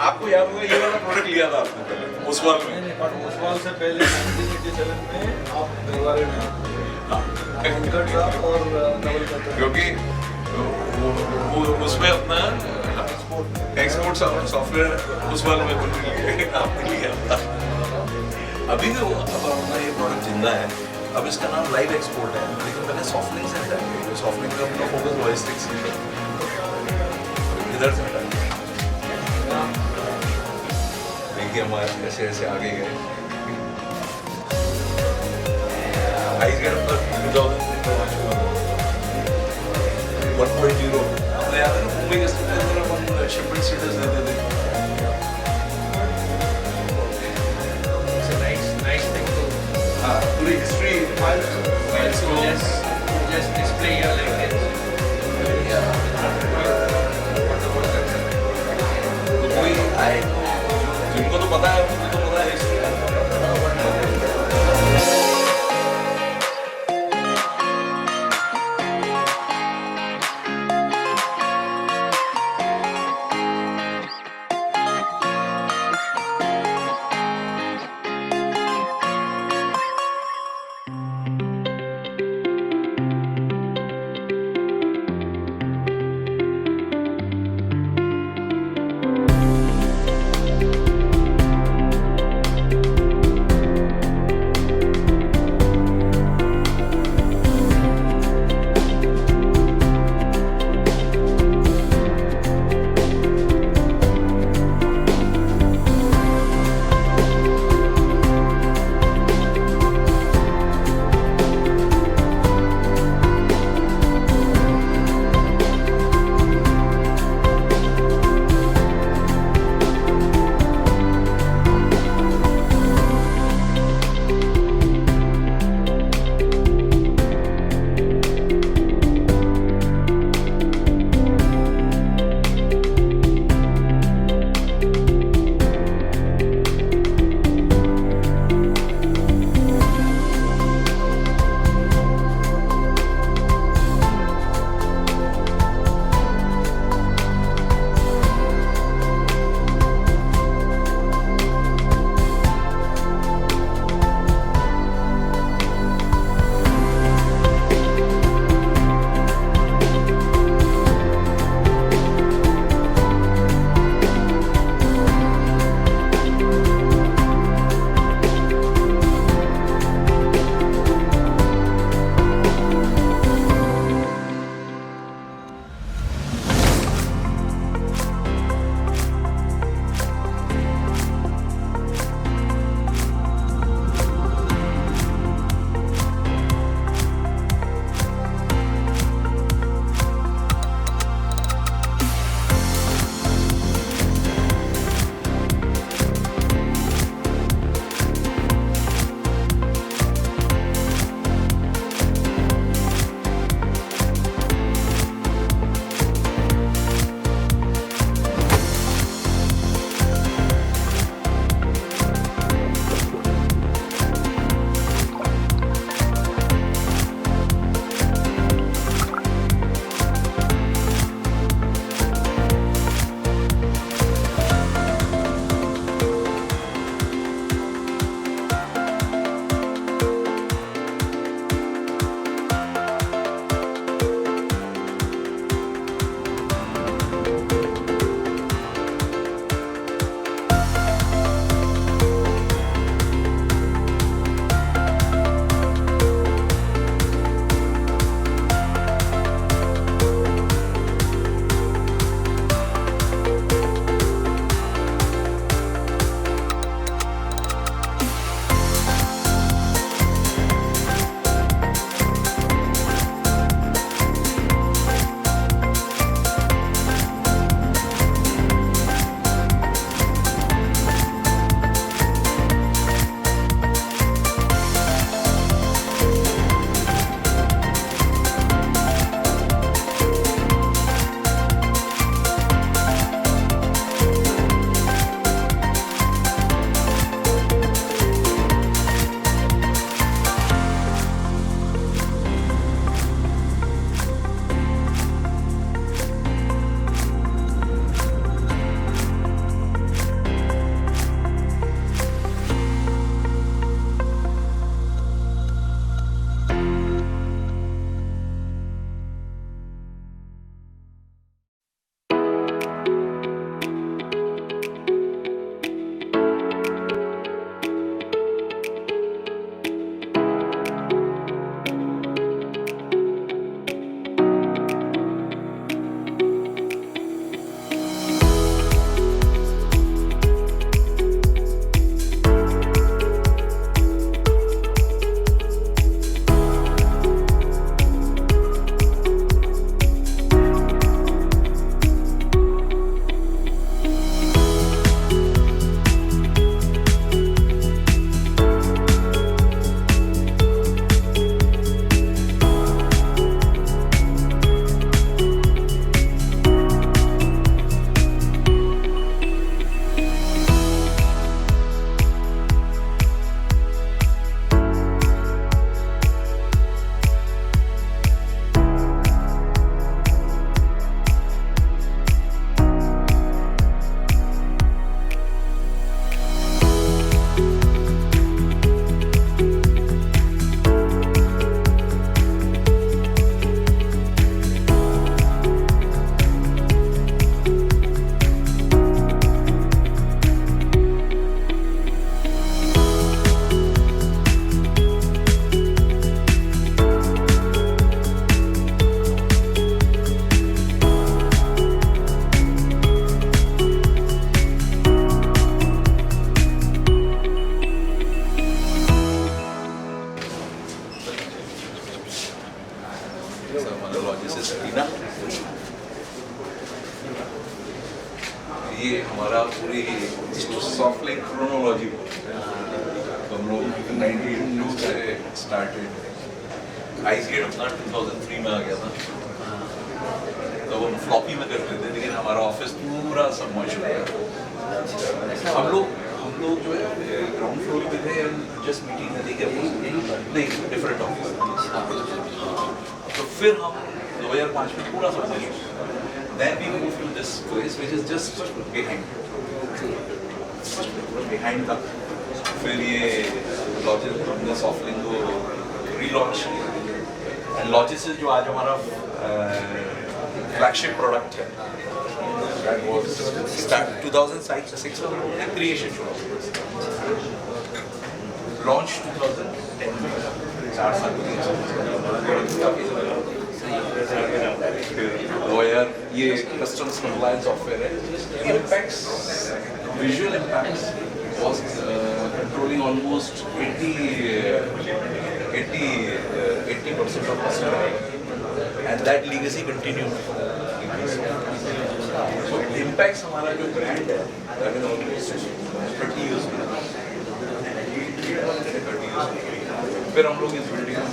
आपको याद होगा ये वाला प्रोडक्ट लिया था आपने पहले उस वाल में? नहीं, पर उस वाल से पहले 1987 में आप दरबारे में अंकट साहब और डबल कट, क्योंकि वो उसमें अपना एक्सपोर्ट सॉफ्टवेयर उस वाले में आपने लिया था। अभी भी अब अपना ये प्रोडक्ट जिंदा है, अब इसका नाम लाइव एक्सपोर्ट है, लेकिन पहले सॉफ्टलिंक से हटा दिया। सॉफ्टलिंक का अपना फोकस लॉजिस्टिक्स इधर से हटा दिया। देखिए हमारे ऐसे ऐसे आगे गए। आइस गर्म पर 1.0 अपने याद है ना, मुंबई के शिपमेंट स्टेटस देते थे। Nice thing to हाँ, पूरी history just display here like this. तो कोई आए जिनको तो पता है, उनको तो पता है हिस्ट्री। Arena. ये हमारा पूरी सॉफ्ट लिंक क्रोनोलॉजी हम लोग 92 से स्टार्टेड. आइस गेट अपना 2003 में आ गया था. तो हम फ्लॉपी में करते थे, लेकिन हमारा ऑफिस पूरा सबमर्ज हो गया. हम लोग जो है ग्राउंड फ्लोर पे थे, जस्ट मीटिंग नदी के नहीं डिफरेंट ऑफिस. तो फिर हम 2005 में पूरा सबमर्ज हो गया. Then we moved to this place which is just behind the. फिर ये लॉजिस हमने सॉफ्ट लिंक को रीलॉन्च किया. एंड लॉजिस जो आज हमारा flagship product है. That was start 2006 में creation शुरू. Launch 2010 में 4 साल के लिए. Lawyer ये customs compliance software है. Impacts, visual impacts was controlling almost 80% of customer. And that legacy continued. So impacts हमारा जो brand है, that is almost 30 years में. 30 years. फिर हम लोग इस बिल्डिंग में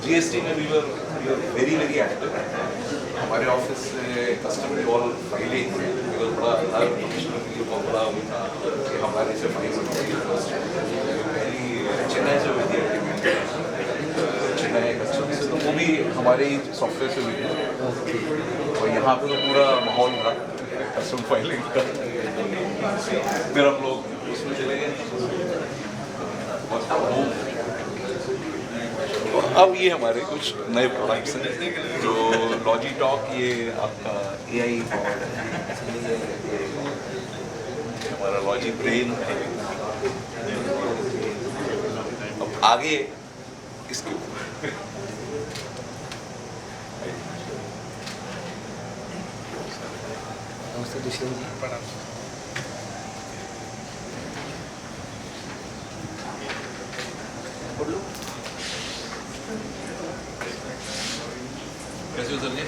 GST में we were very active. हमारे ऑफिस से कस्टमर कॉल फाइलिंग बिकॉज बड़ा हर कमिश्नर के लिए बहुत बड़ा वो था कि हमारे से फाइल चेन्नई से हुई थी. चेन्नई कस्टमर से तो वो भी हमारे ही सॉफ्टवेयर से हुई थी. और यहाँ पे तो पूरा माहौल था कस्टम फाइलिंग का. फिर हम लोग उसमें चले गए. अब ये हमारे कुछ नए प्रोडक्ट्स हैं जो लॉजी टॉक, ये आपका AI पावर्ड है. हमारा लॉजी ब्रेन है. अब आगे इसके नमस्ते दुष्यंत जी. प्रणाम. कैसे उतर गए?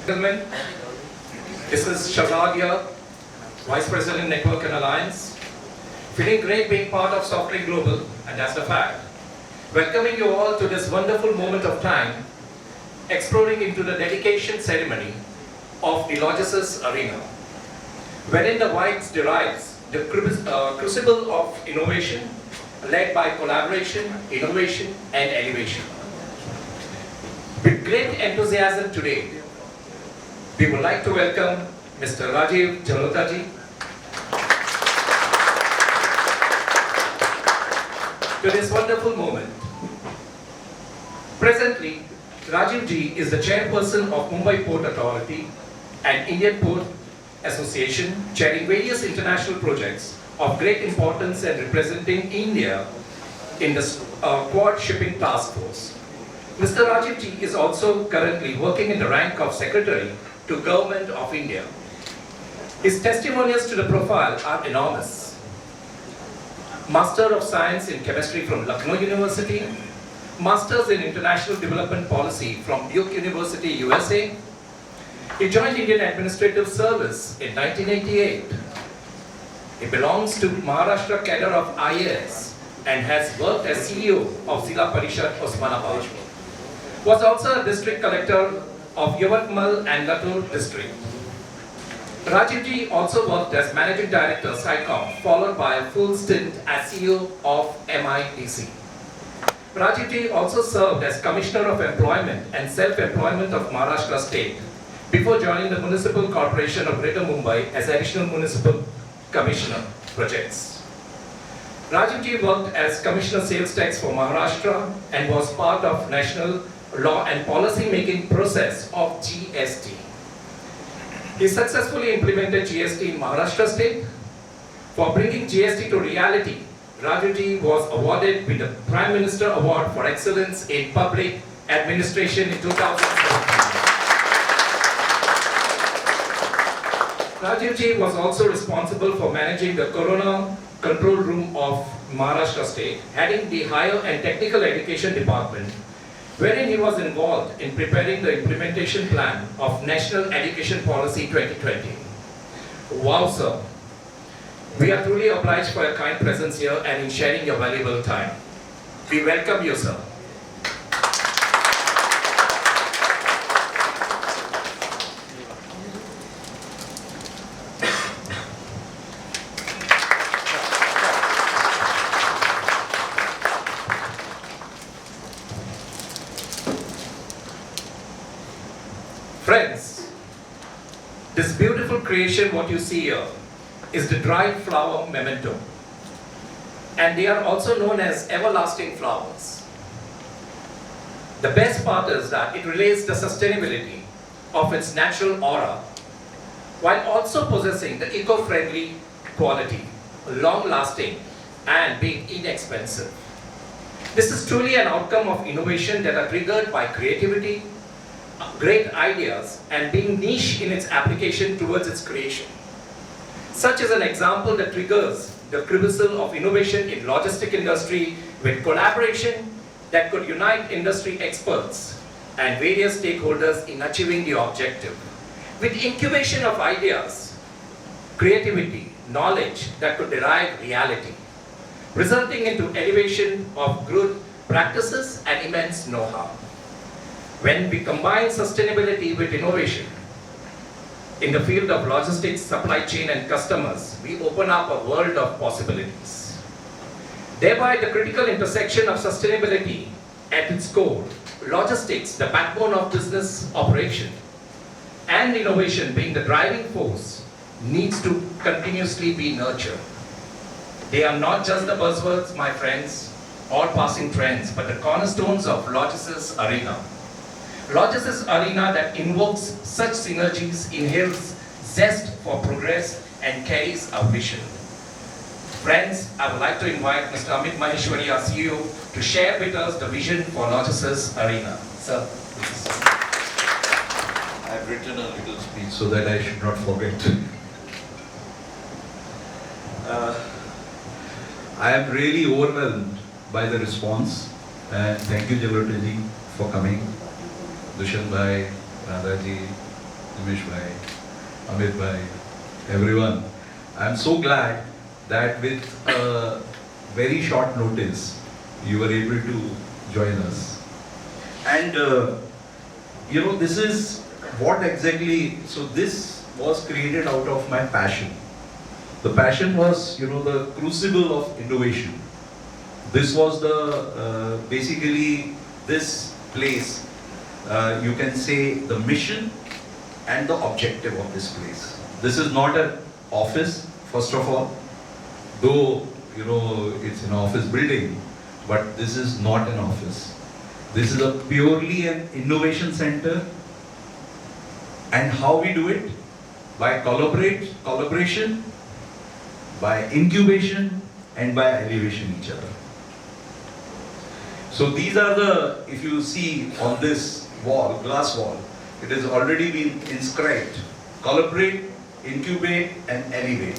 Gentlemen, this is Shazad here, Vice President Network and Alliance. Feeling great being part of Software Global, and that's the fact. Welcoming you all to this wonderful moment of time, exploring into the dedication ceremony of the Logi-Sys Arena, wherein the Whites derives the crucible of innovation, led by collaboration, innovation, and elevation. With great enthusiasm today, we would like to welcome Mr. Rajiv Jalota ji to this wonderful moment. Presently, Rajiv ji is the Chairperson of Mumbai Port Authority and Indian Port Association, chairing various international projects of great importance and representing India in the Quad Shipping Task Force. Mr. Rajiv ji is also currently working in the rank of Secretary to Government of India. His testimonials to the profile are enormous. Master of Science in Chemistry from Lucknow University, Masters in International Development Policy from Duke University, USA. He joined Indian Administrative Service in 1988. He belongs to Maharashtra cadre of IAS and has worked as CEO of Zila Parishad Osmanabad. Was also a district collector of Yavatmal and Latur district. Rajiv ji also worked as Managing Director SciCom, followed by a full stint as CEO of MIDC. Rajiv ji also served as Commissioner of Employment and Self-Employment of Maharashtra State before joining the Municipal Corporation of Greater Mumbai as Additional Municipal Commissioner Projects. Rajiv ji worked as Commissioner Sales Tax for Maharashtra and was part of National Law and Policy Making process of GST. He successfully implemented GST in Maharashtra State. For bringing GST to reality, Rajiv ji was awarded with the Prime Minister Award for Excellence in Public Administration in 2017. Rajiv ji was also responsible for managing the Corona Control Room of Maharashtra State, heading the Higher and Technical Education Department, wherein he was involved in preparing the implementation plan of National Education Policy 2020. Wow, sir. We are truly obliged for your kind presence here and in sharing your valuable time. We welcome you, sir. Friends, this beautiful creation, what you see here, is the dried flower memento. And they are also known as everlasting flowers. The best part is that it relates the sustainability of its natural aura, while also possessing the eco-friendly quality, long-lasting, and being inexpensive. This is truly an outcome of innovation that are triggered by creativity, great ideas, and being niche in its application towards its creation. Such is an example that triggers the crucible of innovation in logistic industry with collaboration that could unite industry experts and various stakeholders in achieving the objective. With incubation of ideas, creativity, knowledge that could derive reality, resulting into elevation of good practices and immense know-how. When we combine sustainability with innovation in the field of logistics, supply chain, and customers, we open up a world of possibilities. Thereby, the critical intersection of sustainability at its core, logistics, the backbone of business operation, and innovation being the driving force, needs to continuously be nurtured. They are not just the buzzwords, my friends, or passing trends, but the cornerstones of Logi-Sys Arena. Logi-Sys Arena that invokes such synergies, inhales zest for progress, and carries a vision. Friends, I would like to invite Mr. Amit Maheshwari, our CEO, to share with us the vision for Logi-Sys Arena. Sir, please. I've written a little speech so that I should not forget. I am really overwhelmed by the response, and thank you, Jalota ji, for coming. Dushyant bhai, Radha ji, Nimish bhai, Amit bhai, everyone. I am so glad that with a very short notice, you were able to join us. And this is what exactly, so this was created out of my passion. The passion was, the crucible of innovation. This was the, basically this place, you can say the mission and the objective of this place. This is not an office, first of all, though, it's an office building, but this is not an office. This is a purely an innovation center. And how we do it? By collaboration, by incubation, and by elevation each other. So these are the, if you see on this wall, glass wall, it has already been inscribed: collaborate, incubate, and elevate.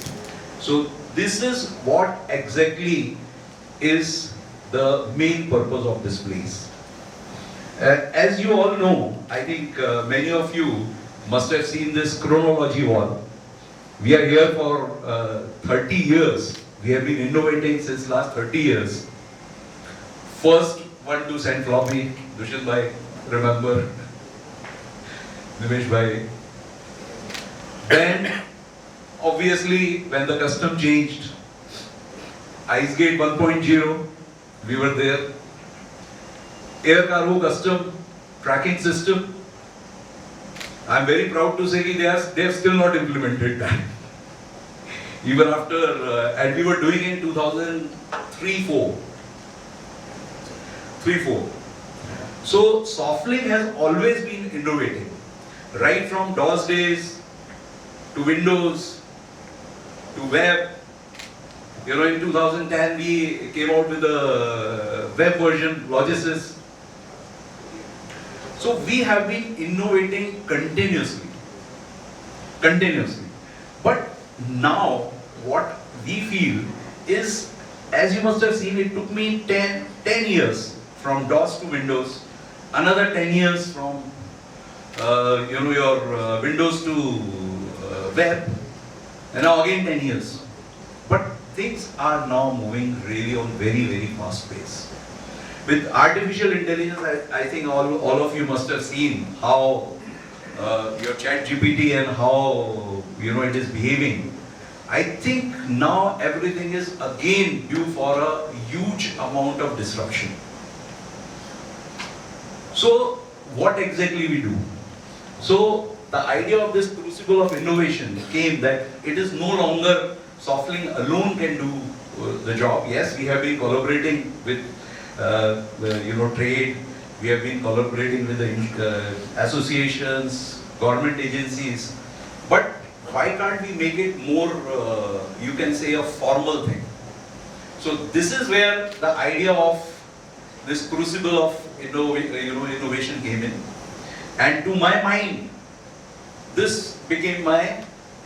So this is what exactly is the main purpose of this place. As you all know, I think many of you must have seen this chronology wall. We are here for 30 years. We have been innovating since last 30 years. First one to send floppy, Dushyant bhai, remember, Nimish bhai. Then, obviously, when the custom changed, Ice Gate 1.0, we were there. Air cargo custom tracking system. I'm very proud to say that they have still not implemented that. Even after, and we were doing it in 2003-04. So Softlink has always been innovating, right from DOS days to Windows to web. In 2010 we came out with the web version, Logi-Sys. So we have been innovating continuously. But now what we feel is, as you must have seen, it took me 10 years from DOS to Windows, another 10 years from your Windows to web, and now again 10 years. But things are now moving really on very fast pace. With artificial intelligence, I think all of you must have seen how your chat GPT and how it is behaving. I think now everything is again due for a huge amount of disruption. So what exactly we do? So the idea of this crucible of innovation came that it is no longer Softling alone can do the job. Yes, we have been collaborating with trade, we have been collaborating with the associations, government agencies, but why can't we make it more, you can say, a formal thing? So this is where the idea of this crucible of innovation came in, and to my mind, this became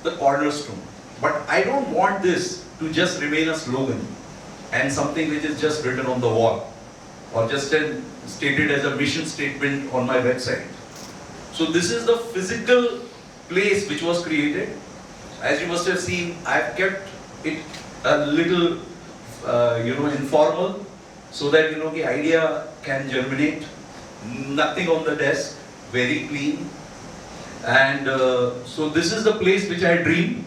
the cornerstone. But I don't want this to just remain a slogan and something which is just written on the wall or just stated as a mission statement on my website. So this is the physical place which was created. As you must have seen, I've kept it a little informal so that the idea can germinate. Nothing on the desk, very clean. And so this is the place which I dream.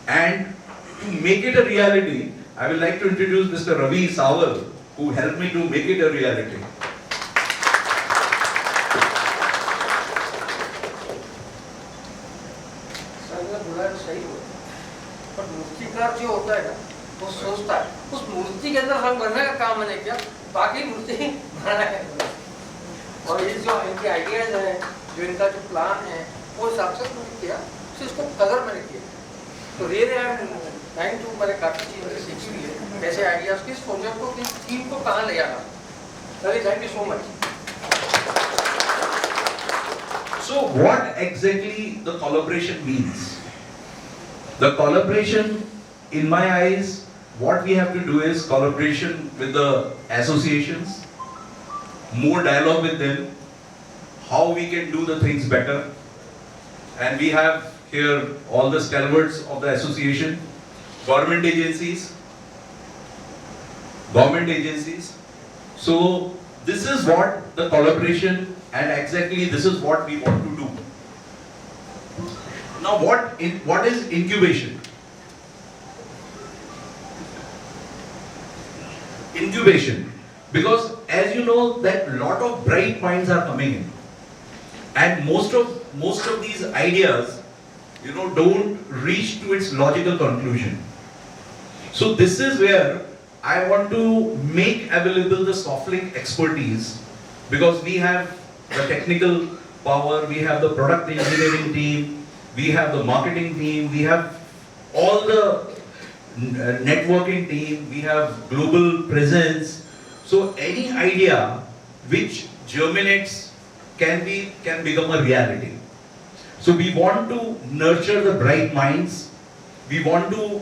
And to make it a reality, I would like to introduce Mr. Ravi Sawal, who helped me to make it a reality. पर मूर्तिकार जो होता है ना, वो सोचता है उस मूर्ति के अंदर रंग भरने का काम मैंने किया, बाकी मूर्ति बनाना है। और ये जो इनके आइडियाज हैं, जो इनका जो प्लान है, वो हिसाब से मैंने किया, तो इसको कलर मैंने किया। तो really I am trying to, मैंने काफ़ी चीज़ें सीखी हुई है कैसे आइडियाज़ की, इस प्रोजेक्ट को, किस थीम को कहाँ ले जाना। Ravi, thank you so much. So what exactly the collaboration means? The collaboration, in my eyes, what we have to do is collaboration with the associations, more dialogue with them, how we can do the things better. And we have here all the stalwarts of the association, government agencies. So this is what the collaboration, and exactly this is what we want to do. Now what is incubation? Incubation, because as you know that lot of bright minds are coming in, and most of these ideas don't reach to its logical conclusion. So this is where I want to make available the Softlink expertise, because we have the technical power, we have the product engineering team, we have the marketing team, we have all the networking team, we have global presence. So any idea which germinates can become a reality. So we want to nurture the bright minds. We want to,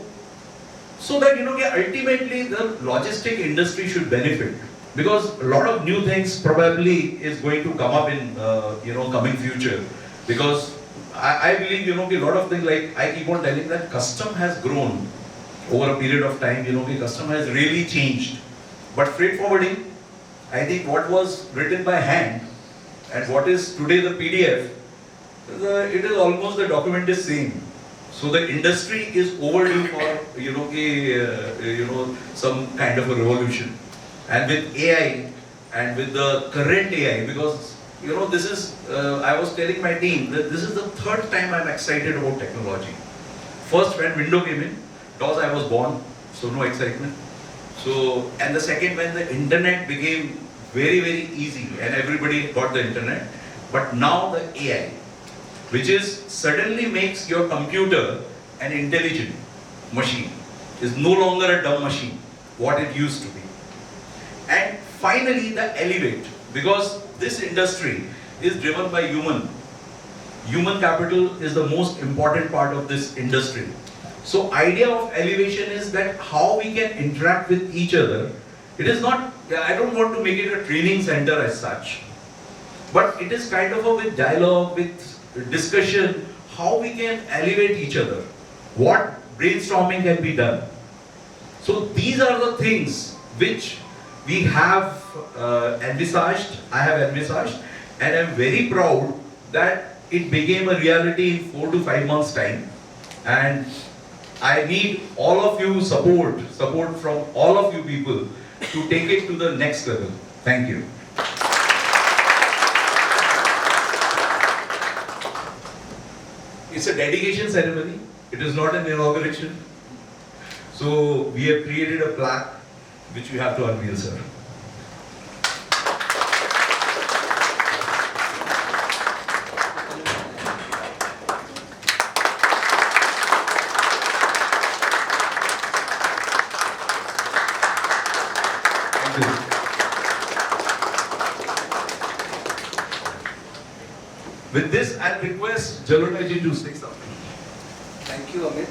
so that ultimately the logistic industry should benefit, because a lot of new things probably is going to come up in coming future. Because I believe a lot of things, like I keep on telling that custom has grown over a period of time. Custom has really changed. But freight forwarding, I think what was written by hand and what is today the PDF, it is almost the document is same. So the industry is overdue for some kind of a revolution. And with AI and with the current AI, because this is I was telling my team that this is the third time I'm excited about technology. First, when Windows came in, DOS I was born, so no excitement. So, and the second, when the internet became very easy and everybody got the internet. But now the AI, which is suddenly makes your computer an intelligent machine, is no longer a dumb machine, what it used to be. And finally the elevate, because this industry is driven by human. human capital is the most important part of this industry. So idea of elevation is that how we can interact with each other. It is not, I don't want to make it a training center as such, but it is kind of a with dialogue, with discussion, how we can elevate each other, what brainstorming can be done. So these are the things which we have envisaged, I have envisaged, and I'm very proud that it became a reality in 4 to 5 months time. And I need all of you support from all of you people to take it to the next level. Thank you. It's a dedication ceremony. It is not an inauguration. So we have created a plaque which we have to unveil, sir. Thank you. With this, I'll request Jalota ji to say something. Thank you, Amit,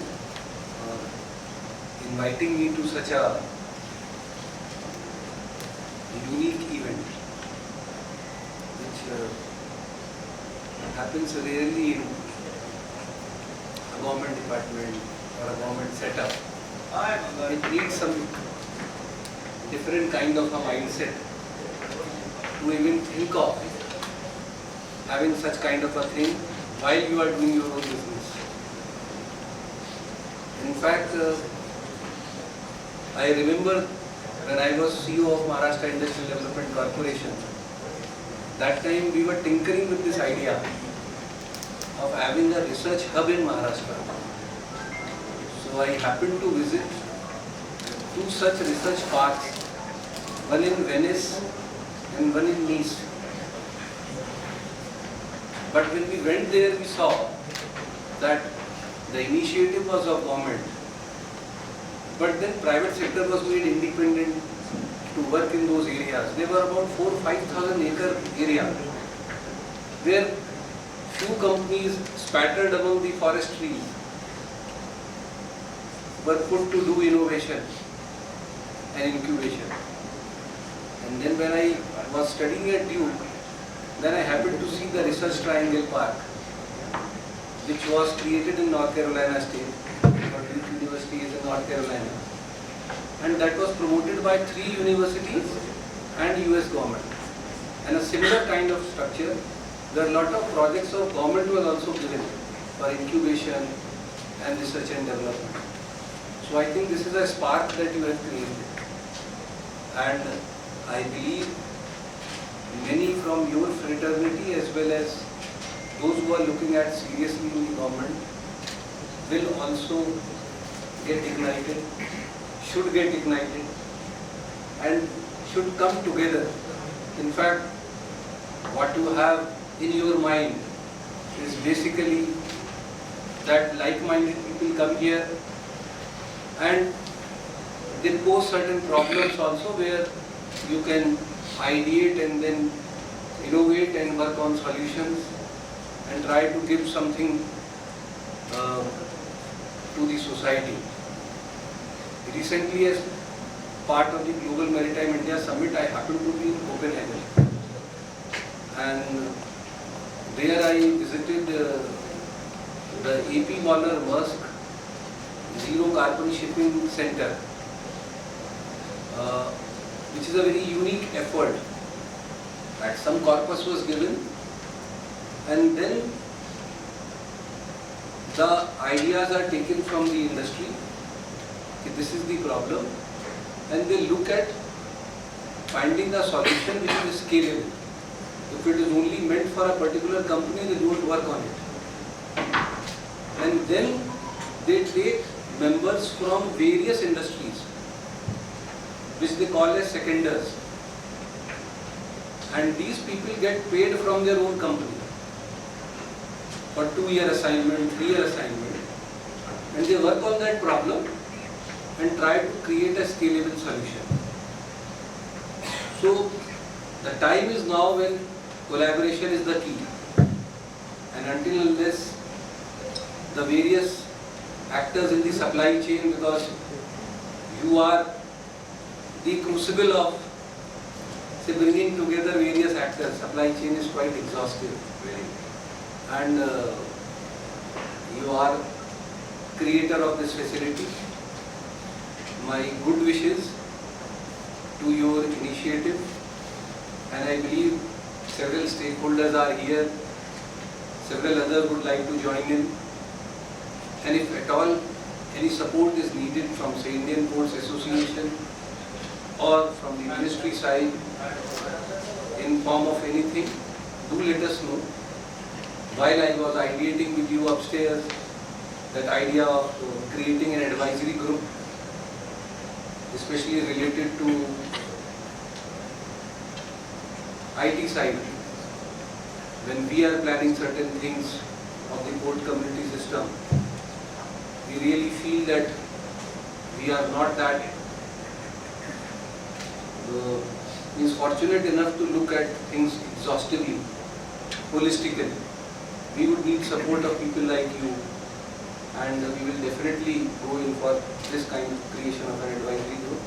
inviting me to such a unique event, which happens rarely in a government department or a government setup. It needs some different kind of a mindset to even think of having such kind of a thing while you are doing your own business. In fact, I remember when I was CEO of Maharashtra Industrial Development Corporation, that time we were tinkering with this idea of having a research hub in Maharashtra. So I happened to visit 2 such research parks, one in Venice and one in Nice. But when we went there, we saw that the initiative was of government, but then private sector was made independent to work in those areas. There were about 4,000-5,000 acre area where few companies spattered among the forest trees were put to do innovation and incubation. And then when I was studying at Duke, then I happened to see the Research Triangle Park, which was created in North Carolina State, Duke University is in North Carolina, and that was promoted by 3 universities and US government. And a similar kind of structure, there are a lot of projects of government was also given for incubation and research and development. So I think this is a spark that you have created, and I believe many from your fraternity as well as those who are looking at seriously in the government will also get ignited, should get ignited, and should come together. In fact, what you have in your mind is basically that like-minded people come here and they pose certain problems also where you can ideate and then innovate and work on solutions and try to give something to the society. Recently, as part of the Global Maritime India Summit, I happened to be in Copenhagen, and there I visited the AP Moller Maersk Zero Carbon Shipping Center, which is a very unique effort. That some corpus was given, and then the ideas are taken from the industry. Okay, this is the problem, and they look at finding a solution which is scalable. If it is only meant for a particular company, they don't work on it. And then they take members from various industries, which they call as seconders. And these people get paid from their own company for 2-year assignment, 3-year assignment, and they work on that problem and try to create a scalable solution. So the time is now when collaboration is the key. And and until unless the various actors in the supply chain, because you are the crucible of, say, bringing together various actors. Supply chain is quite exhaustive, really, and you are creator of this facility. My good wishes to your initiative, and I believe several stakeholders are here, several others would like to join in, and if at all any support is needed from, say, Indian Ports Association or from the ministry side in form of anything, do let us know. While I was ideating with you upstairs that idea of creating an advisory group, especially related to IT side, when we are planning certain things of the port community system, we really feel that we are not that is fortunate enough to look at things exhaustively, holistically. We would need support of people like you, and we will definitely go in for this kind of creation of an advisory group.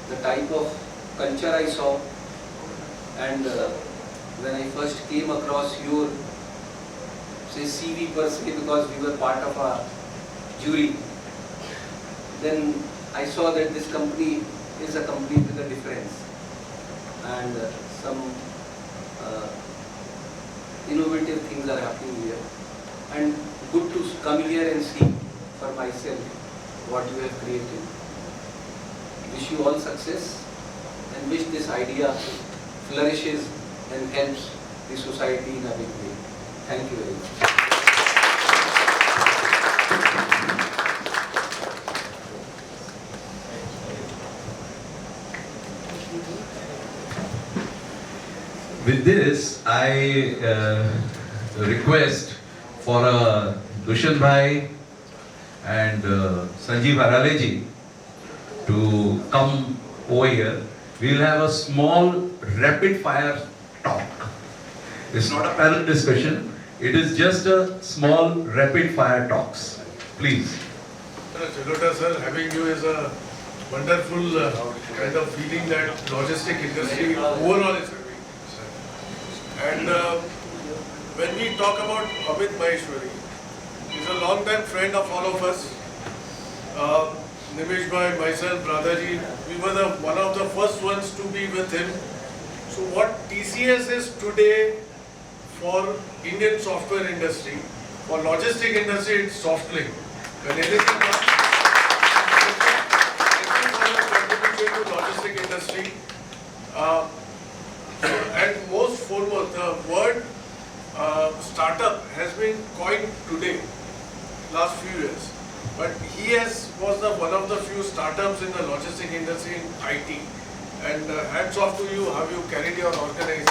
The type of culture I saw, and when I first came across your, say, CV per se, because we were part of a jury, then I saw that this company is a company with a difference, and some innovative things are happening here, and good to come here and see for myself what you have created. Wish you all success, and wish this idea flourishes and helps the society in a big way. Thank you very much. With this, I request for Dushyant Bhai and Sanjiv Harale ji to come over here. We will have a small rapid fire talk. It's not a panel discussion, it is just a small rapid fire talks. Please. Jalota sir, having you is a wonderful kind of feeling that logistic industry overall is having. And when we talk about Amit Maheshwari, he's a long time friend of all of us. Nimish bhai, myself, Radhaji, we were one of the first ones to be with him. So what TCS is today for Indian software industry, for logistic industry, it's soft link. When anything comes, thank you for your contribution to logistic industry. And most foremost, the word startup has been coined today, last few years. But he was one of the few startups in the logistic industry in IT. And hats off to you, how you carried your organization.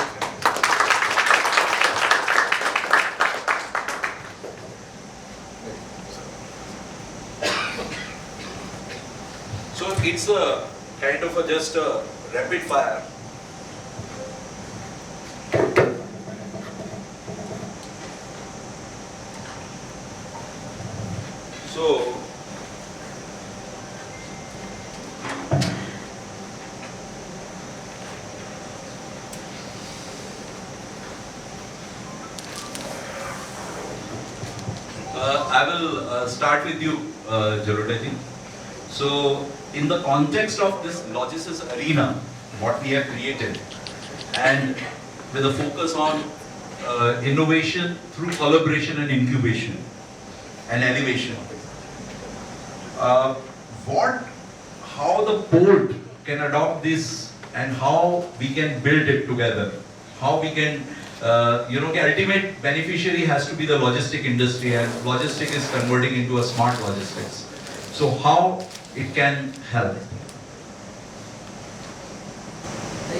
So it's a kind of just a rapid fire. So I will start with you, Jalota ji. So, in the context of this Logi-Sys Arena, what we have created, and with a focus on innovation through collaboration and incubation and elevation, how the port can adopt this and how we can build it together, how we can the ultimate beneficiary has to be the logistic industry, and logistic is converting into a smart logistics. So how it can help?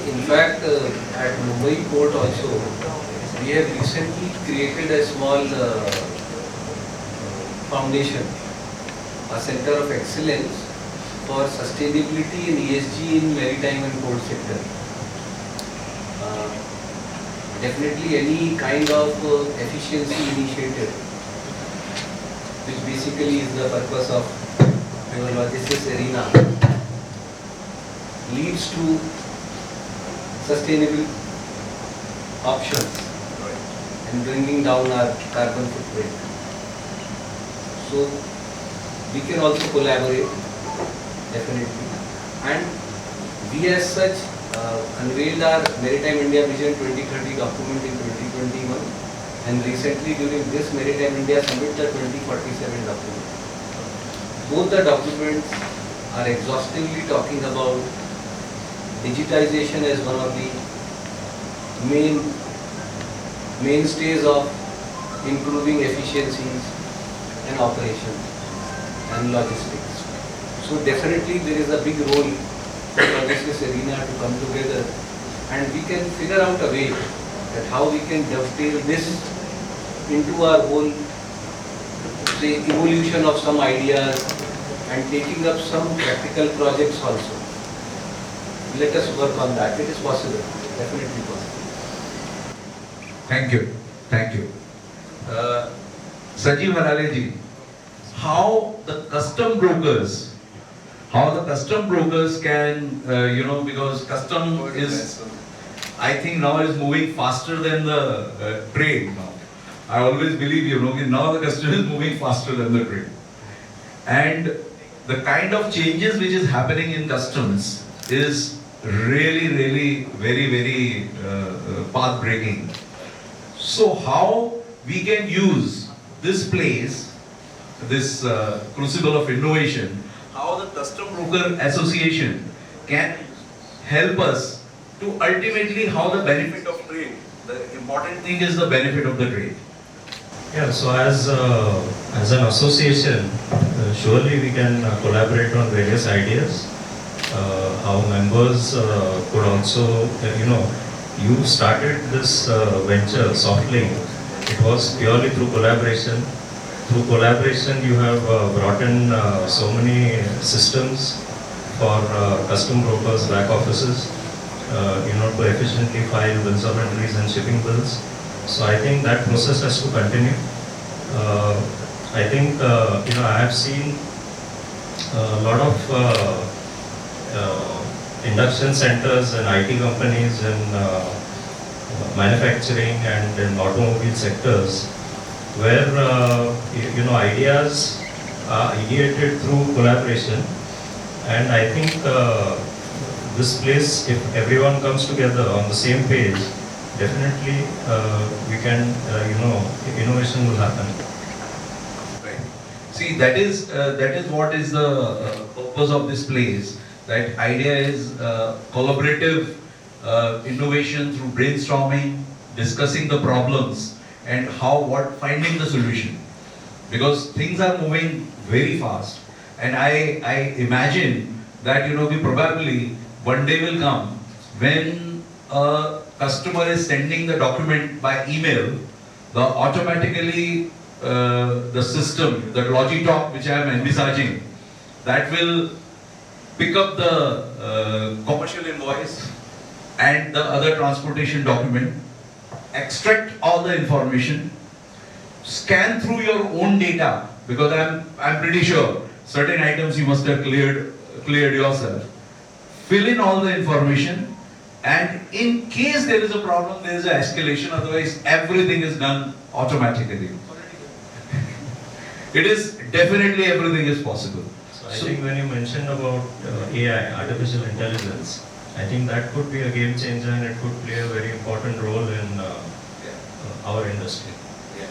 In fact, at Mumbai port also, we have recently created a small foundation, a center of excellence for sustainability and ESG in maritime and port sector. definitely any kind of efficiency initiative, which basically is the purpose of your Logi-Sys Arena, leads to sustainable options and bringing down our carbon footprint. So we can also collaborate, definitely. And we as such unveiled our Maritime India Vision 2030 document in 2021, and recently during this Maritime India Summit, the 2047 document. Both the documents are exhaustively talking about digitization as one of the mainstays of improving efficiencies and operations and logistics. So definitely there is a big role for Logi-Sys Arena to come together, and we can figure out a way that how we can dovetail this into our whole, say, evolution of some ideas and taking up some practical projects also. Let us work on that. It is possible, definitely possible. Thank you. Thank you. Sanjiv Harale ji, how the custom brokers can, because custom is, I think now is moving faster than the trade now. I always believe, now the custom is moving faster than the trade. And the kind of changes which is happening in customs is really very path-breaking. So how we can use this place, this crucible of innovation, how the Custom Broker Association can help us to ultimately how the benefit of trade. The important thing is the benefit of the trade. Yeah, so as an association, surely we can collaborate on various ideas. Our members could also, you started this venture softly. It was purely through collaboration. Through collaboration, you have brought in so many systems for custom brokers, back offices, to efficiently file bills of entries and shipping bills. So I think that process has to continue. I think, I have seen a lot of induction centers and IT companies in manufacturing and in automobile sectors where, ideas are ideated through collaboration. And I think this place, if everyone comes together on the same page, definitely we can, innovation will happen. Right. See, that is what is the purpose of this place. That idea is collaborative innovation through brainstorming, discussing the problems, and finding the solution. Because things are moving very fast, and I imagine that we probably one day will come when a customer is sending the document by email, automatically the system, the Logi-Talk which I am envisaging, that will pick up the commercial invoice and the other transportation document, extract all the information, scan through your own data, because I'm pretty sure certain items you must have cleared yourself. Fill in all the information, and in case there is a problem, there is an escalation, otherwise everything is done automatically. It is definitely everything is possible. So I think when you mentioned about AI, artificial intelligence, I think that could be a game changer and it could play a very important role in our industry. Yeah.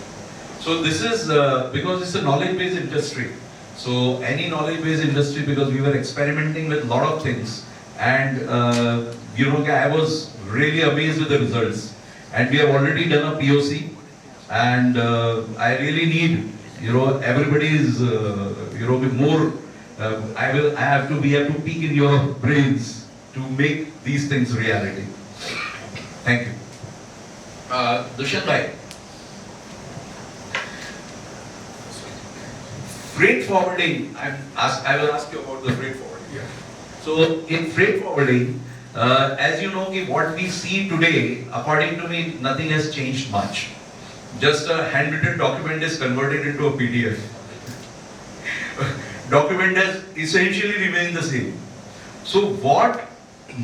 So this is because it's a knowledge-based industry. So any knowledge-based industry, because we were experimenting with a lot of things, and I was really amazed with the results. And we have already done a POC, and I really need everybody is with more. We have to peek in your brains to make these things reality. Thank you. Dushyant bhai. Freight forwarding, I will ask you about the freight forwarding. Yeah. So in freight forwarding, As you know, what we see today, according to me, nothing has changed much. Just a handwritten document is converted into a PDF. Document has essentially remained the same. So what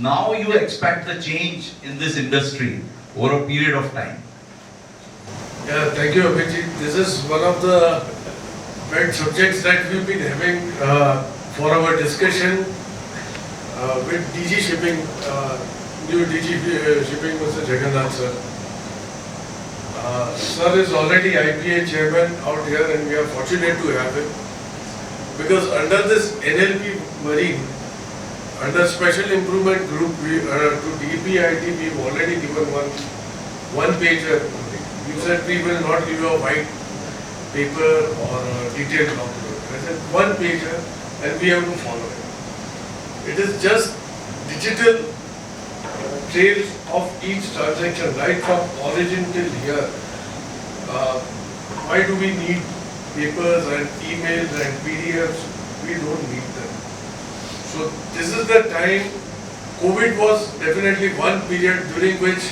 now you expect the change in this industry over a period of time? Yeah, thank you, Abhijit. This is one of the pet subjects that we've been having for our discussion with DG Shipping, new DG Shipping, Mr. Jagannath sir. Sir is already IPA chairman out here, and we are fortunate to have him. Because under this NLP Marine, under Special Improvement Group, to DPIT, we've already given one pager. You said we will not give you a white paper or a detailed document. I said one pager, and we have to follow it. It is just digital trails of each transaction, right from origin till here. Why do we need papers and emails and PDFs? We don't need them. So this is the time. COVID was definitely one period during which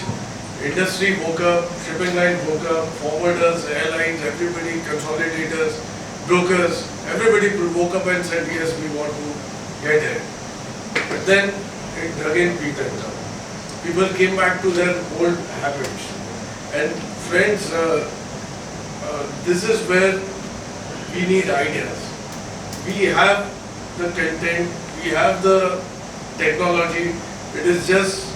industry woke up, shipping line woke up, forwarders, airlines, everybody, consolidators, brokers, everybody woke up and said, yes, we want to get ahead. But then it again petered down. People came back to their old habits. And friends, this is where we need ideas. We have the content, we have the technology. It is just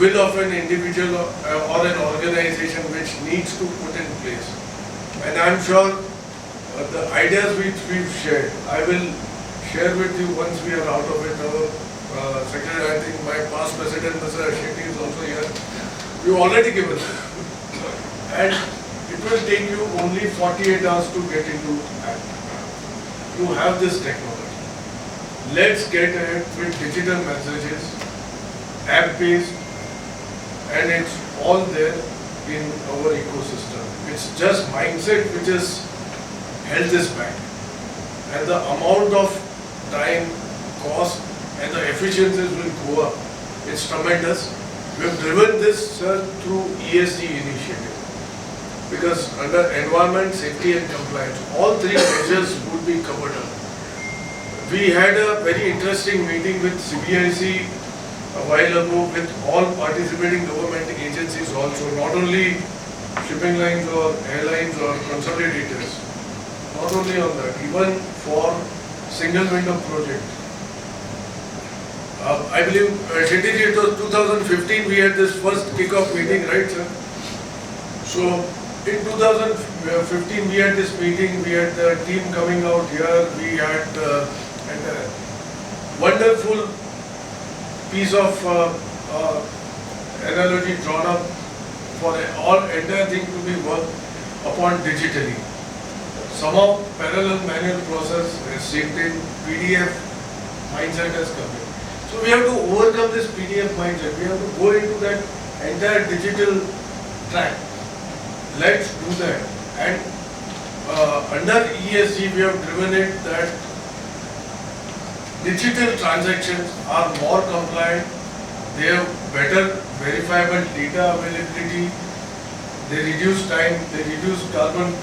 will of an individual or an organization which needs to put in place. And I'm sure the ideas which we've shared, I will share with you once we are out of it. Our Secretary, I think my past President, Mr. Shetty, is also here. We've already given it. And it will take you only 48 hours to get into act. You have this technology. Let's get ahead with digital messages, app-based, and it's all there in our ecosystem. It's just mindset which has held this back. And the amount of time, cost, and the efficiencies will go up. It's tremendous. We have driven this, sir, through ESG initiative. Because under environment, safety and compliance, all three measures would be covered up. We had a very interesting meeting with CBIC a while ago with all participating government agencies also, not only shipping lines or airlines or consolidators, not only on that, even for single window project. I believe, Shetty, it was 2015 we had this first kick-off meeting, right sir? So in 2015 we had this meeting, we had the team coming out here, we had a wonderful piece of analogy drawn up for all entire thing to be worked upon digitally. Somehow parallel manual process has shaped in, PDF mindset has come in. So we have to overcome this PDF mindset. We have to go into that entire digital track. Let's do that. And under ESG we have driven it that digital transactions are more compliant, they have better verifiable data availability, they reduce time, they reduce carbon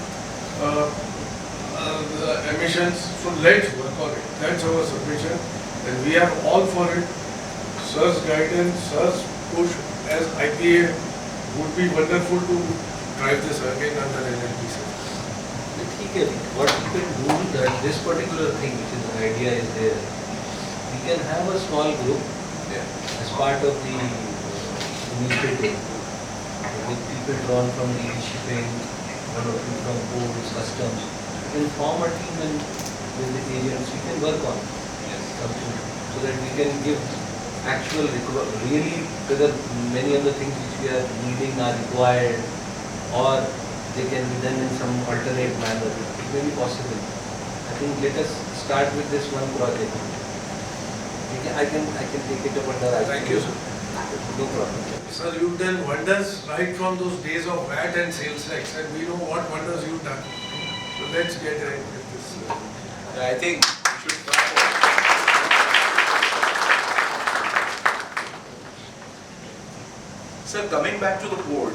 emissions. So let's work on it. That's our submission and we are all for it. Sir's guidance, Sir's push as IPA would be wonderful to drive this again under NLP. What we can do that this particular thing, which is the idea is there, we can have a small group as part of the initiative with people drawn from the shipping, one or two from ports, customs. We can form a team and with the agents we can work on something so that we can give actual really whether many of the things which we are needing are required or they can be done in some alternate manner. It may be possible. I think let us start with this one project. I can take it up under. Thank you, sir. No problem. Sir, you've done wonders right from those days of VAT and sales tax, and we know what wonders you've done. So let's get ahead with this. I think we should Sir, coming back to the port,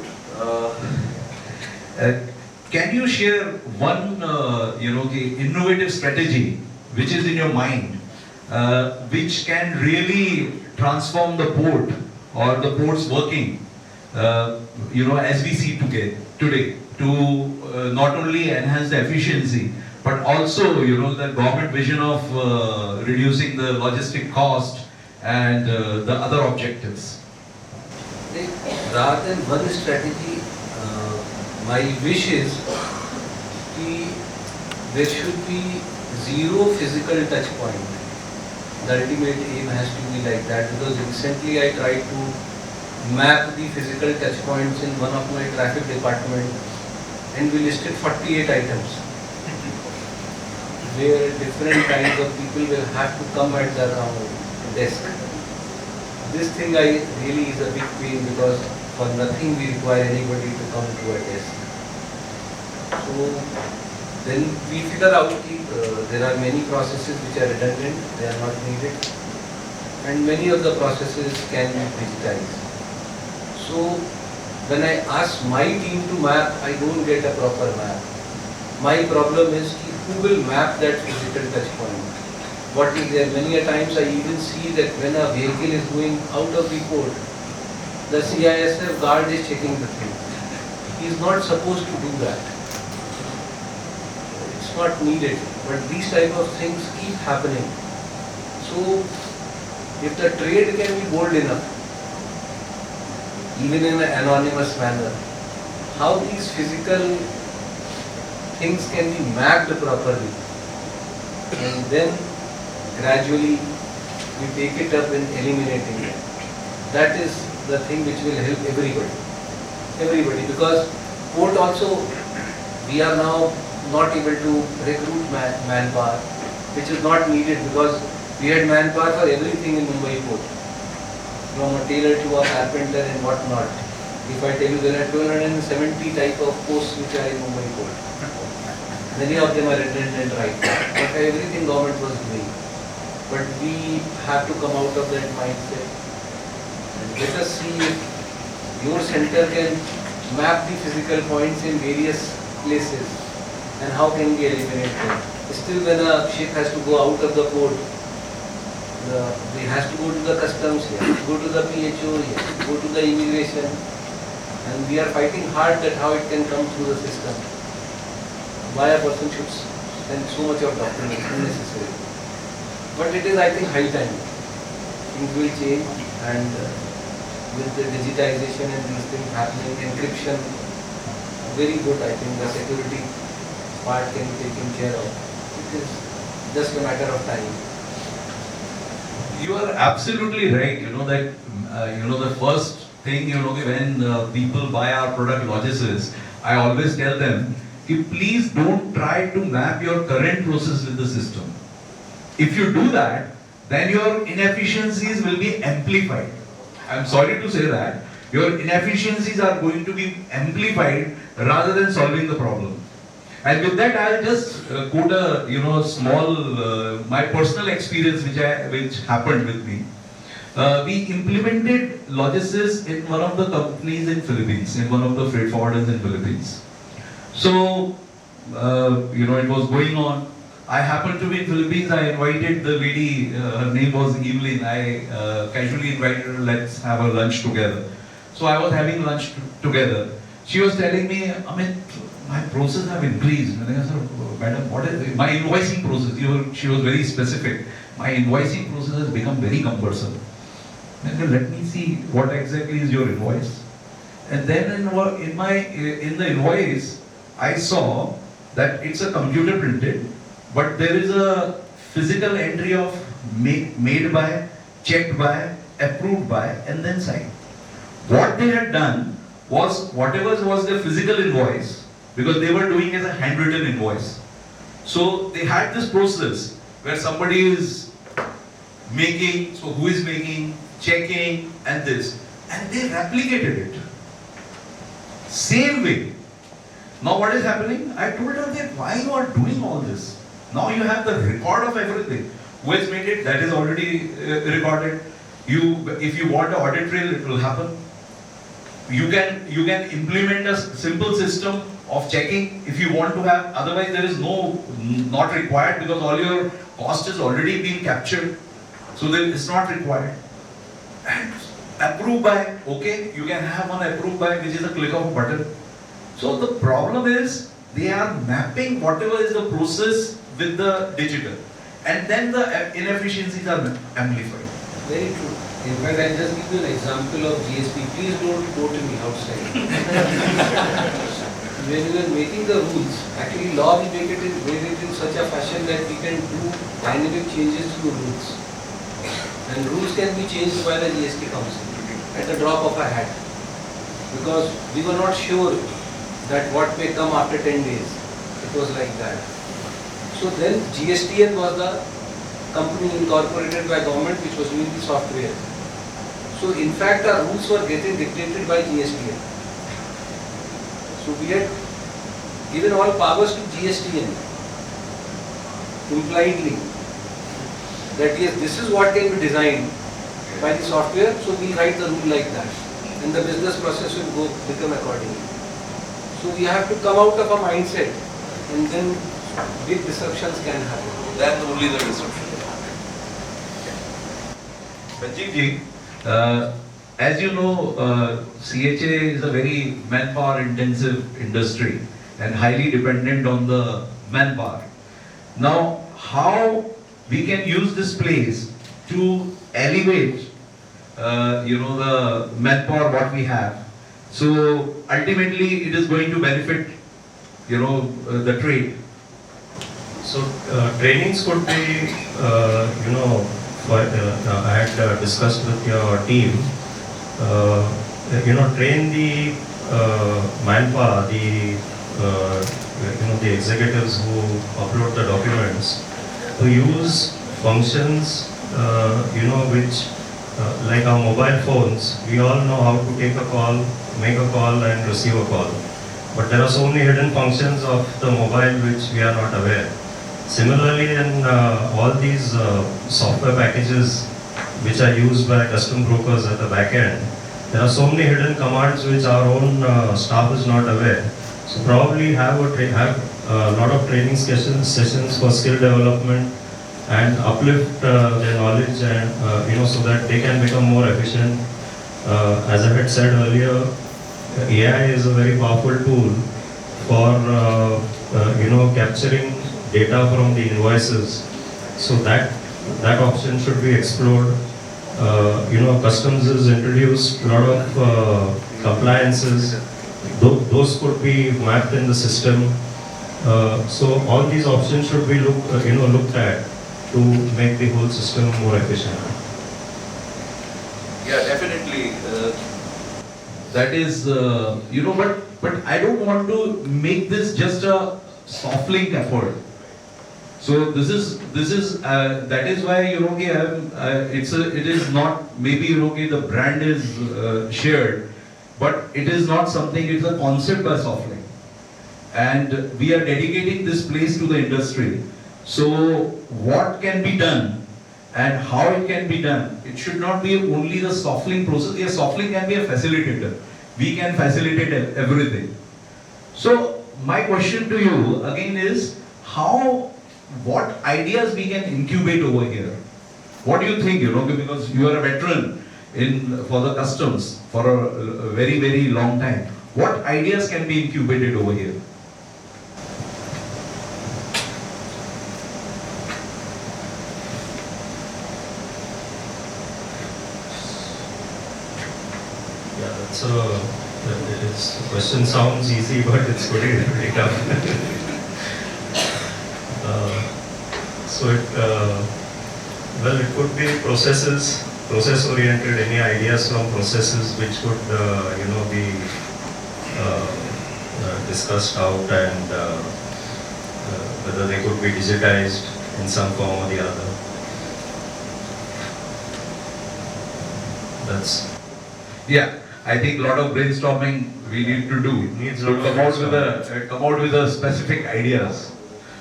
can you share one, the innovative strategy which is in your mind, which can really transform the port or the port's working, as we see today, to not only enhance the efficiency, but also, the government vision of reducing the logistic cost and the other objectives. Rather than one strategy, my wish is that there should be zero physical touch point. The ultimate aim has to be like that, because recently I tried to map the physical touch points in one of my traffic department, and we listed 48 items where different kinds of people will have to come at the desk. This thing really is a big pain, because for nothing we require anybody to come to a desk. So then we figure out that there are many processes which are redundant, they are not needed, and many of the processes can be digitized. So when I ask my team to map, I don't get a proper map. My problem is who will map that physical touch point. What is there? Many a times I even see that when a vehicle is going out of the port, the CISF guard is checking the thing. He is not supposed to do that. It's not needed. But these type of things keep happening. So if the trade can be bold enough, even in an anonymous manner, how these physical things can be mapped properly, and then gradually we take it up in eliminating it. That is the thing which will help everybody, because port also, we are now not able to recruit manpower, which is not needed, because we had manpower for everything in Mumbai port, from a tailor to a carpenter and what not. If I tell you, there are 270 type of posts which are in Mumbai port. Many of them are redundant right now, but everything government was doing. But we have to come out of that mindset. And let us see if your center can map the physical points in various places and how can we eliminate them. Still, when a ship has to go out of the port, they has to go to the customs here, go to the PHO here, go to the immigration, and we are fighting hard that how it can come through the system. Why a person should spend so much of documents unnecessary. But it is, I think, high time. Things will change, and with the digitization and these things happening, encryption, very good. I think the security part can be taken care of. It is just a matter of time. You are absolutely right. That the first thing, when people buy our product Logi-Sys, I always tell them, please don't try to map your current process with the system. If you do that, then your inefficiencies will be amplified. I'm sorry to say that. Your inefficiencies are going to be amplified rather than solving the problem. And with that, I'll just quote a small my personal experience which happened with me. We implemented Logi-Sys in one of the companies in Philippines, in one of the freight forwarders in Philippines. So, it was going on. I happened to be in Philippines. I invited the lady, her name was Evelyn. I casually invited her, let's have a lunch together. So I was having lunch together. She was telling me, Amit, my process have increased. And I said, madam, what is my invoicing process? She was very specific. My invoicing process has become very cumbersome. I said, let me see what exactly is your invoice. And then in the invoice, I saw that it's a computer printed, but there is a physical entry of made by, checked by, approved by, and then signed. What they had done was whatever was the physical invoice, because they were doing as a handwritten invoice. So they had this process where somebody is making, so who is making, checking, and this, and they replicated it. Same way. Now what is happening? I told her that why you are doing all this? Now you have the record of everything. Who has made it? That is already recorded. If you want an audit trail, it will happen. you can implement a simple system of checking if you want to have, otherwise there is not required, because all your cost is already been captured, so then it's not required. And approved by, okay, you can have one approved by which is a click of a button. So the problem is they are mapping whatever is the process with the digital, and then the inefficiencies are amplified. Very true. In fact, I'll just give you an example of GSP. Please don't quote me outside. When we are making the rules, actually law we made it in such a fashion that we can do dynamic changes to the rules. And rules can be changed by the GST Council at the drop of a hat. Because we were not sure that what may come after 10 days. It was like that. So then GSTN was the company incorporated by government which was doing the software. So in fact our rules were getting dictated by GSTN. So we had given all powers to GSTN impliedly that yes, this is what can be designed by the software, so we write the rule like that and the business process will become accordingly. So we have to come out of a mindset and then big disruptions can happen. Then only the disruption. Sanjiv ji, as you know, CHA is a very manpower intensive industry and highly dependent on the manpower. Now, how we can use this place to elevate, the manpower what we have. So ultimately, it is going to benefit, the trade. So trainings could be, I had discussed with your team, train the manpower, the executives who upload the documents to use functions, which like our mobile phones, we all know how to take a call, make a call and receive a call. But there are so many hidden functions of the mobile which we are not aware. Similarly, in all these software packages which are used by custom brokers at the back end, there are so many hidden commands which our own staff is not aware. So probably have a lot of training sessions for skill development and uplift their knowledge, and so that they can become more efficient. As I had said earlier, AI is a very powerful tool for capturing data from the invoices. So that option should be explored. Customs is introduced, a lot of compliances. Those could be mapped in the system. So all these options should be looked at to make the whole system more efficient. Yeah, definitely. That is, but I don't want to make this just a soft link effort. So that is why it is not, maybe the brand is shared, but it is not something. It's a concept by Softlink, and we are dedicating this place to the industry. So what can be done and how it can be done? It should not be only the Softlink process. Yes, Softlink can be a facilitator. We can facilitate everything. So my question to you again is what ideas we can incubate over here? What do you think, because you are a veteran for the customs for a very, very long time. What ideas can be incubated over here? Yeah, the question sounds easy, but it's pretty tough. It could be process-oriented. Any ideas from processes which could, be discussed out, and whether they could be digitized in some form or the other. Yeah, I think a lot of brainstorming we need to do to come out with a specific ideas.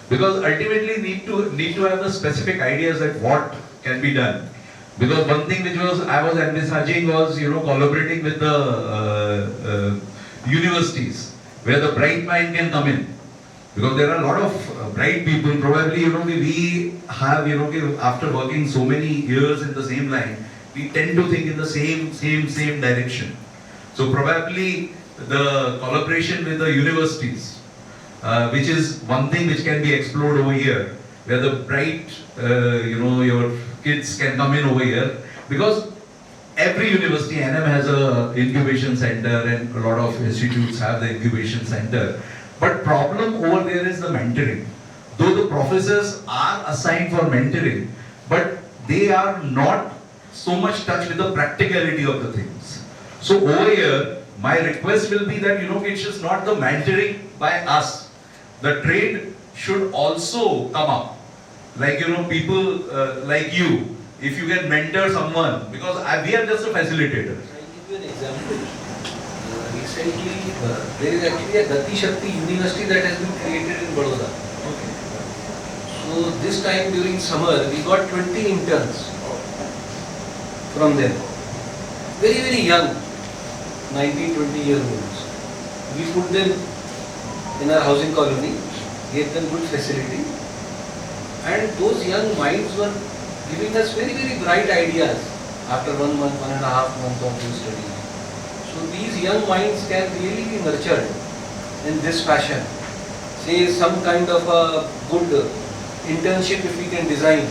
Because ultimately need to have the specific ideas that what can be done. Because one thing which I was envisaging was collaborating with the universities where the bright mind can come in. Because there are a lot of bright people, probably, we have, after working so many years in the same line, we tend to think in the same direction. So probably the collaboration with the universities, which is one thing which can be explored over here, where the bright, your kids can come in over here, because every university, NM has a incubation center and a lot of institutes have the incubation center. But problem over there is the mentoring. Though the professors are assigned for mentoring, but they are not so much touched with the practicality of the things. So over here, my request will be that, it's just not the mentoring by us. The trade should also come up. Like, people like you, if you can mentor someone, because we are just a facilitator. I'll give you an example. Recently, there is actually a Gati Shakti University that has been created in Baroda. Okay. So this time during summer, we got 20 interns from them. Very, very young, 19, 20-year-olds. We put them in our housing colony, gave them good facility, and those young minds were giving us very, very bright ideas after 1 month, 1.5 months of this study. So these young minds can really be nurtured in this fashion. Say some kind of a good internship if we can design,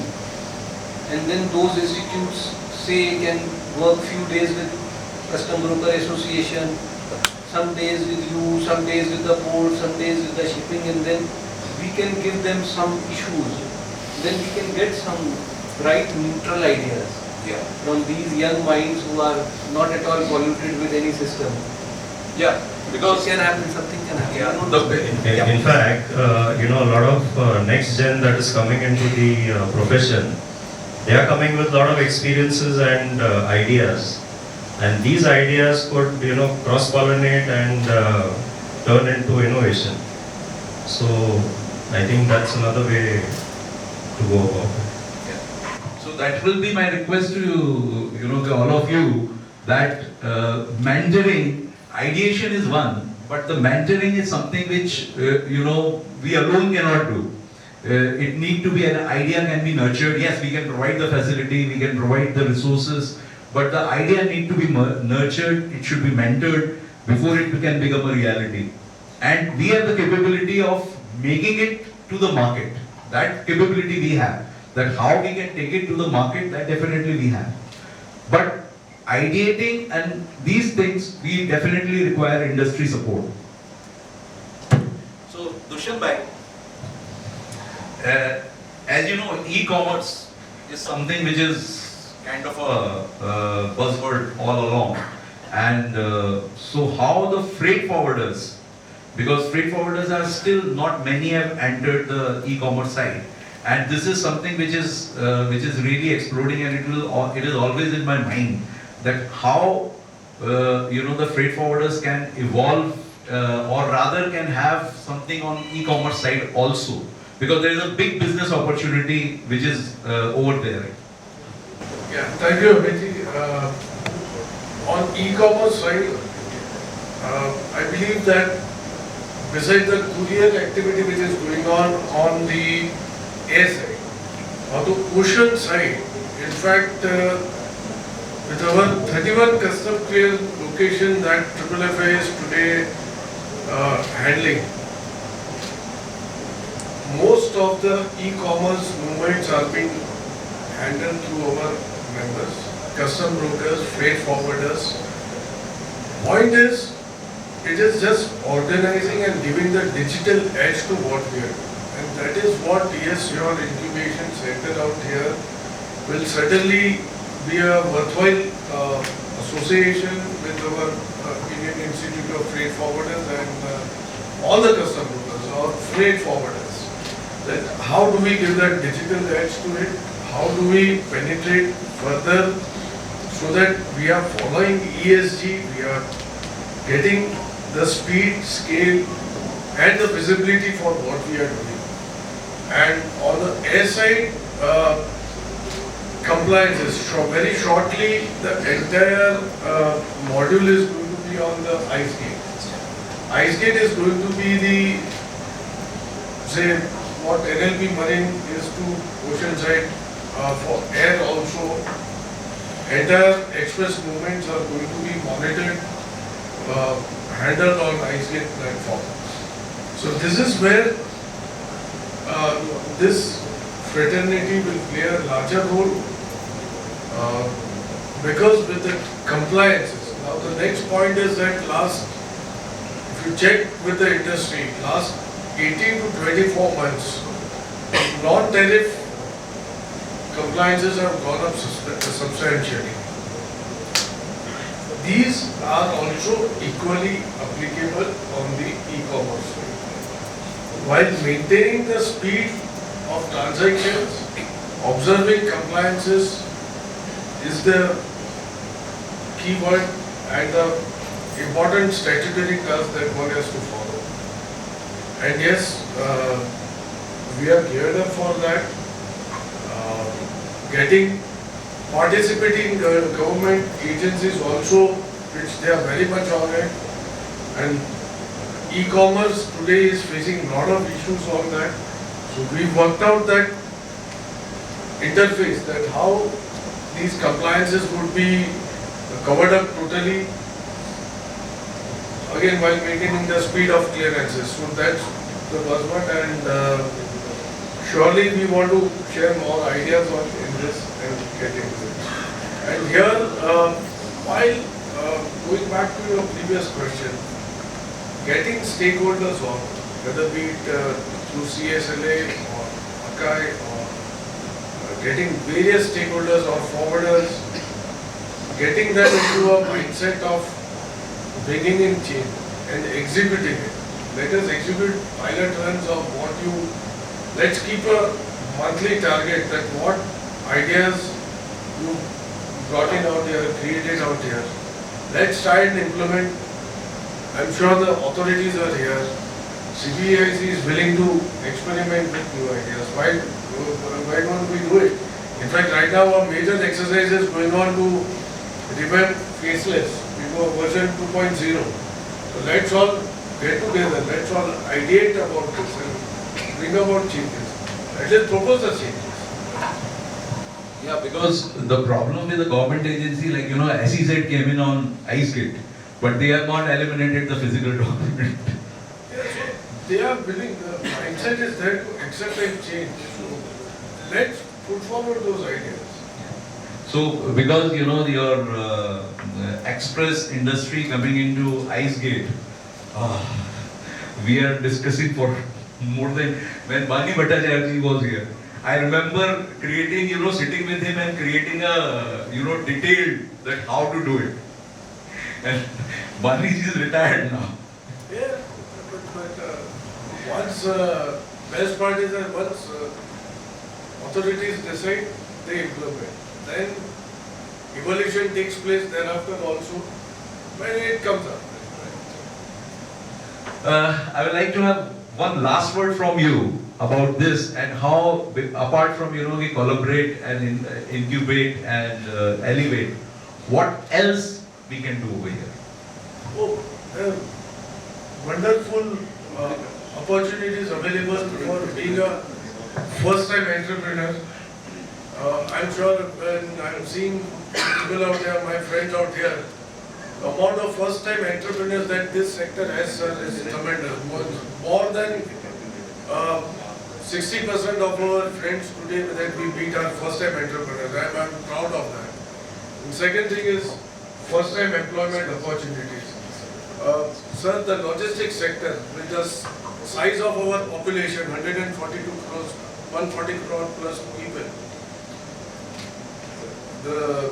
and then those institutes say can work few days with Custom Broker Association, some days with you, some days with the port, some days with the shipping, and then we can give them some issues. Then we can get some bright neutral ideas from these young minds who are not at all polluted with any system. Yeah, because it can happen, something can happen. In fact, a lot of next gen that is coming into the profession, they are coming with a lot of experiences and ideas, and these ideas could cross-pollinate and turn into innovation. So I think that's another way to go about it. So that will be my request to to all of you, that mentoring, ideation is one, but the mentoring is something which we alone cannot do. It need to be, an idea can be nurtured. Yes, we can provide the facility, we can provide the resources, but the idea need to be nurtured. It should be mentored before it can become a reality. And we have the capability of making it to the market. That capability we have. That how we can take it to the market, that definitely we have. But ideating and these things, we definitely require industry support. So, Dushyant bhai, as you know, e-commerce is something which is kind of a buzzword all along. And so how the freight forwarders, because freight forwarders are still not many have entered the e-commerce side. And this is something which is really exploding, and it is always in my mind that how the freight forwarders can evolve, or rather can have something on e-commerce side also, because there is a big business opportunity which is over there. Yeah, thank you, Amit. On e-commerce side, I believe that besides the courier activity which is going on the air side, on the ocean side, in fact, with our 31 custom clear location that FFFAI is today handling, most of the e-commerce movements are being handled through our members, custom brokers, freight forwarders. Point is, it is just organizing and giving the digital edge to what we are doing. And that is what, yes, your incubation center out here will certainly be a worthwhile association with our Indian Institute of Freight Forwarders and all the custom brokers or freight forwarders. That how do we give that digital edge to it? How do we penetrate further so that we are following ESG, we are getting the speed, scale and the visibility for what we are doing. And on the air side, compliance is very shortly, the entire module is going to be be on the ice gate. Ice gate is going to be the, say, what NLP Marine is to Oceanside for air also. Entire express movements are going to be monitored, handled on ice gate platform. So this is where this fraternity will play a larger role because with the compliances. Now the next point is that if you check with the industry, last 18 to 24 months, non-tariff compliances have gone up substantially. These are also equally applicable on the e-commerce side. While maintaining the speed of transactions, observing compliances is the key word and the important statutory task that one has to follow. And yes, we are geared up for that. Participating government agencies also, which they are very much on it. And e-commerce today is facing a lot of issues on that. So we worked out that interface, that how these compliances would be covered up totally, again while maintaining the speed of clearances. So that's the buzzword, and surely we want to share more ideas in this and get into it. And here, while going back to your previous question, getting stakeholders on, whether be it through CSLA or ACAI or getting various stakeholders or forwarders, getting them into a mindset of bringing in change and executing it. Let us execute pilot runs of what you, let's keep a monthly target that what ideas you brought in out here, created out here. Let's try and implement. I'm sure the authorities are here. CBIC is willing to experiment with new ideas. Why don't we do it? In fact, right now a major exercise is going on to revamp faceless. We go version 2.0. So let's all get together. Let's all ideate about this and bring about changes. Let us propose the changes. Yeah, because the problem with the government agency, like, SEZ came in on ice gate, but they have not eliminated the physical document. They are willing, the mindset is there to accept and change. So let's put forward those ideas. So, because your express industry coming into ice gate, we are discussing for more than when Bani Bhattacharya was here. I remember creating, sitting with him and creating a, detailed that how to do it. And Bani is retired now. Yeah, but once, best part is that once authorities decide, they implement. Then evolution takes place thereafter also when it comes up. I would like to have one last word from you about this and how, apart from, we collaborate and incubate and elevate, what else we can do over here? Oh, wonderful opportunities available for being a first-time entrepreneur. I'm sure when I'm seeing people out there, my friends out here, the amount of first-time entrepreneurs that this sector has is tremendous. More than 60% of our friends today that we meet are first-time entrepreneurs. I'm proud of that. And second thing is first-time employment opportunities. Sir, the logistics sector, with the size of our population, 142 crores, 140 crore plus people, the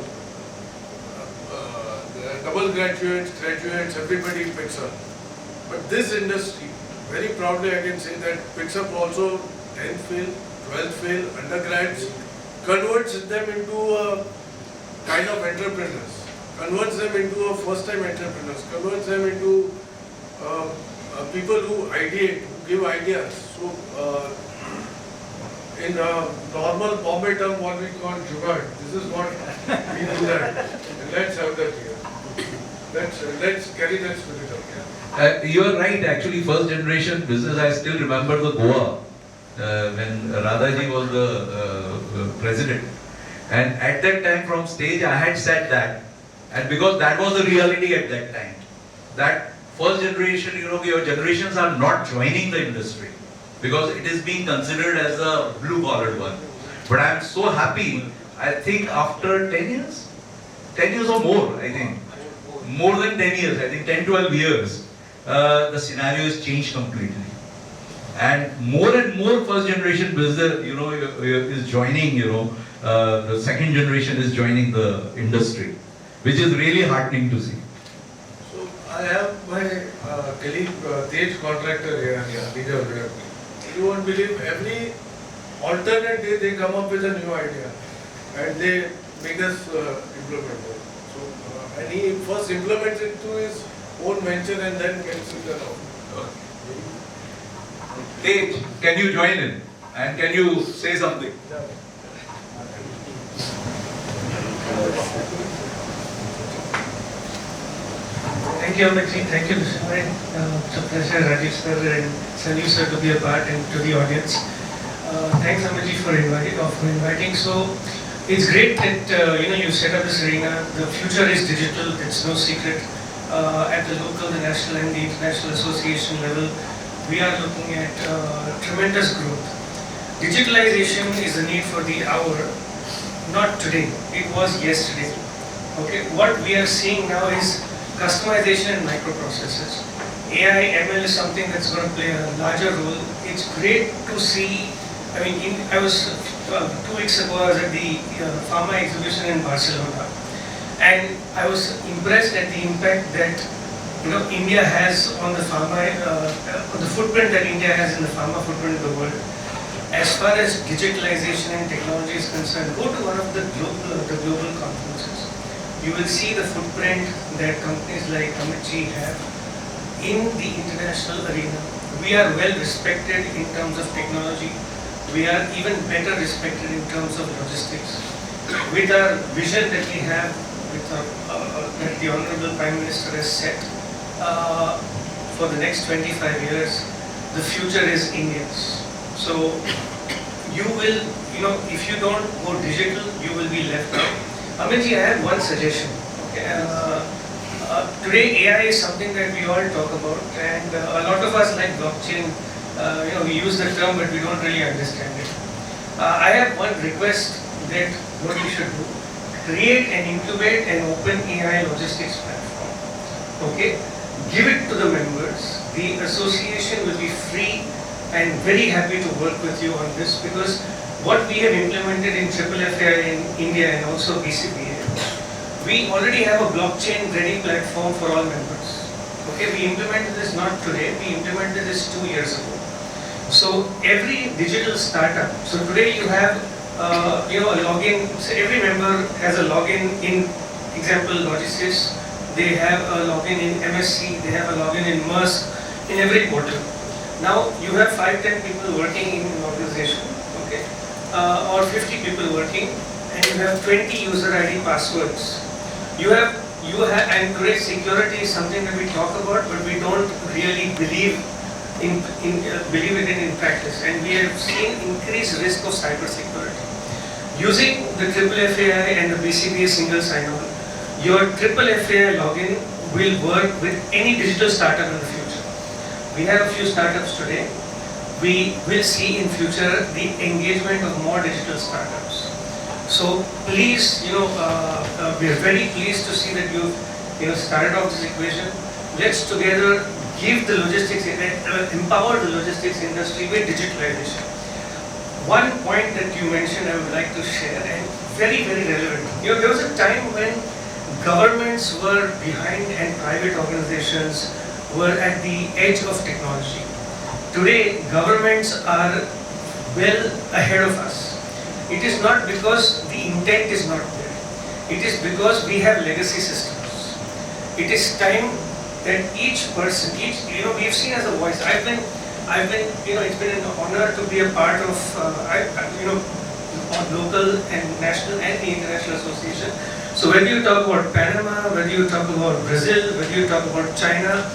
double graduates, everybody picks up. But this industry, very proudly I can say that picks up also 10th fail, 12th fail, undergrads, converts them into a kind of entrepreneurs, converts them into a first-time entrepreneurs, converts them into people who ideate, who give ideas. So, in a normal Bombay term, what we call jugaad, this is what we do that. And let's have that here. let's carry that spirit out. You are right, actually, first generation business, I still remember the Goa, when Radhaji was the president. And at that time from stage I had said that, and because that was the reality at that time, that first generation, your generations are not joining the industry, because it is being considered as a blue-collar one. But I am so happy, I think after 10 years or more, I think, more than 10 years, I think 10, 12 years, the scenario has changed completely. And more first generation business, is joining, the second generation is joining the industry, which is really heartening to see. So I have my colleague Tej contractor here, Leader. You won't believe, every alternate day they come up with a new idea and they make us implement it. So and he first implements it to his own venture and then gets it out. Tej, can you join in? And can you say something? Thank you, Amit ji. Thank you, Dushyant. It's a pleasure, Rajiv sir and Sanjiv sir, to be a part and to the audience. Thanks, Amit ji, for inviting. So it's great that you set up this arena. The future is digital. It's no secret. At the local, the national, and the international association level, we are looking at tremendous growth. Digitalization is a need for the hour, not today. It was yesterday. Okay, what we are seeing now is customization and microprocessors. AI, ML is something that's going to play a larger role. It's great to see. I was 2 weeks ago. I was at the pharma exhibition in Barcelona, and I was impressed at the impact that India has on the pharma, on the footprint that India has in the pharma footprint of the world. As far as digitalization and technology is concerned, go to one of the global conferences. You will see the footprint that companies like Amit ji have in the international arena. We are well respected in terms of technology. We are even better respected in terms of logistics. With our vision that we have, that the Honorable Prime Minister has set for the next 25 years, the future is Indians. So you will, if you don't go digital, you will be left out. Amit ji, I have one suggestion. Okay. Today AI is something that we all talk about, and a lot of us like blockchain. We use the term, but we don't really understand it. I have one request that what we should do: create and incubate an open AI logistics platform. Okay, give it to the members. The association will be free and very happy to work with you on this, because what we have implemented in FFFAI in India and also BCBA, we already have a blockchain ready platform for all members. Okay, we implemented this not today, we implemented this 2 years ago. So every digital startup, so today you have a login, so every member has a login in, example, Logi-Sys, they have a login in MSC, they have a login in Maersk, in every portal. Now you have 5-10 people working in an organization, okay, or 50 people working, and you have 20 user ID passwords. You have, and today security is something that we talk about, but we don't really believe it in practice, and we have seen increased risk of cyber security. Using the FFFAI and the BCBA single sign-on, your FFFAI login will work with any digital startup in the future. We have a few startups today. We will see in future the engagement of more digital startups. So please, we are very pleased to see that you've started off this equation. Let's together give the logistics, empower the logistics industry with digitalization. One point that you mentioned I would like to share, and very, very relevant. There was a time when governments were behind and private organizations were at the edge of technology. Today, governments are well ahead of us. It is not because the intent is not there. It is because we have legacy systems. It is time that each person, we've seen as a voice. I've been, it's been an honor to be a part of, local and national and the international association. So whether you talk about Panama, whether you talk about Brazil, whether you talk about China,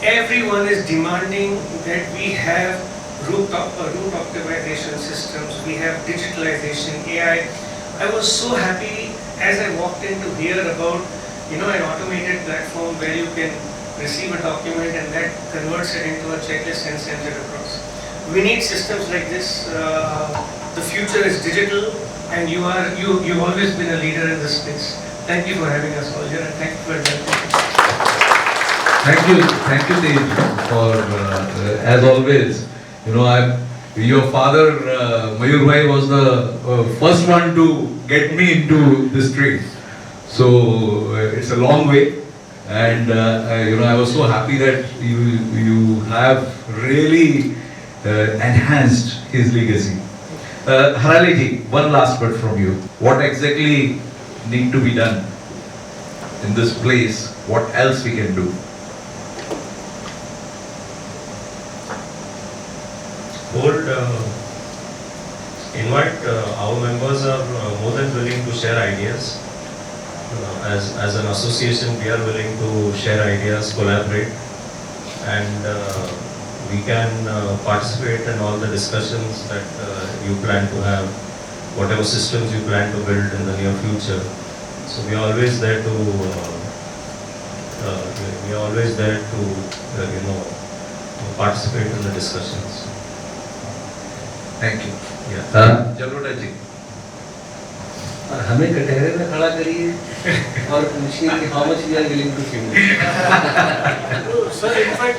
everyone is demanding that we have route optimization systems, we have digitalization, AI. I was so happy as I walked in to hear about, an automated platform where you can receive a document and that converts it into a checklist and sends it across. We need systems like this. The future is digital, and you've always been a leader in this space. Thank you for having us all here, and thank you for inviting us. Thank you, Tej, for as always. Your father, Mayur Bhai, was the first one to get me into this trade. So it's a long way, and I was so happy that you have really enhanced his legacy. Harale ji, one last word from you. What exactly need to be done in this place? What else we can do? Invite our members are more than willing to share ideas. As an association, we are willing to share ideas, collaborate, and we can participate in all the discussions that you plan to have, whatever systems you plan to build in the near future. So we are always there to participate in the discussions. Thank you. Yeah. Jalota ji. और हमें कटहरे में खड़ा करिए और पूछिए कि how much we are willing to give. Sir, in fact,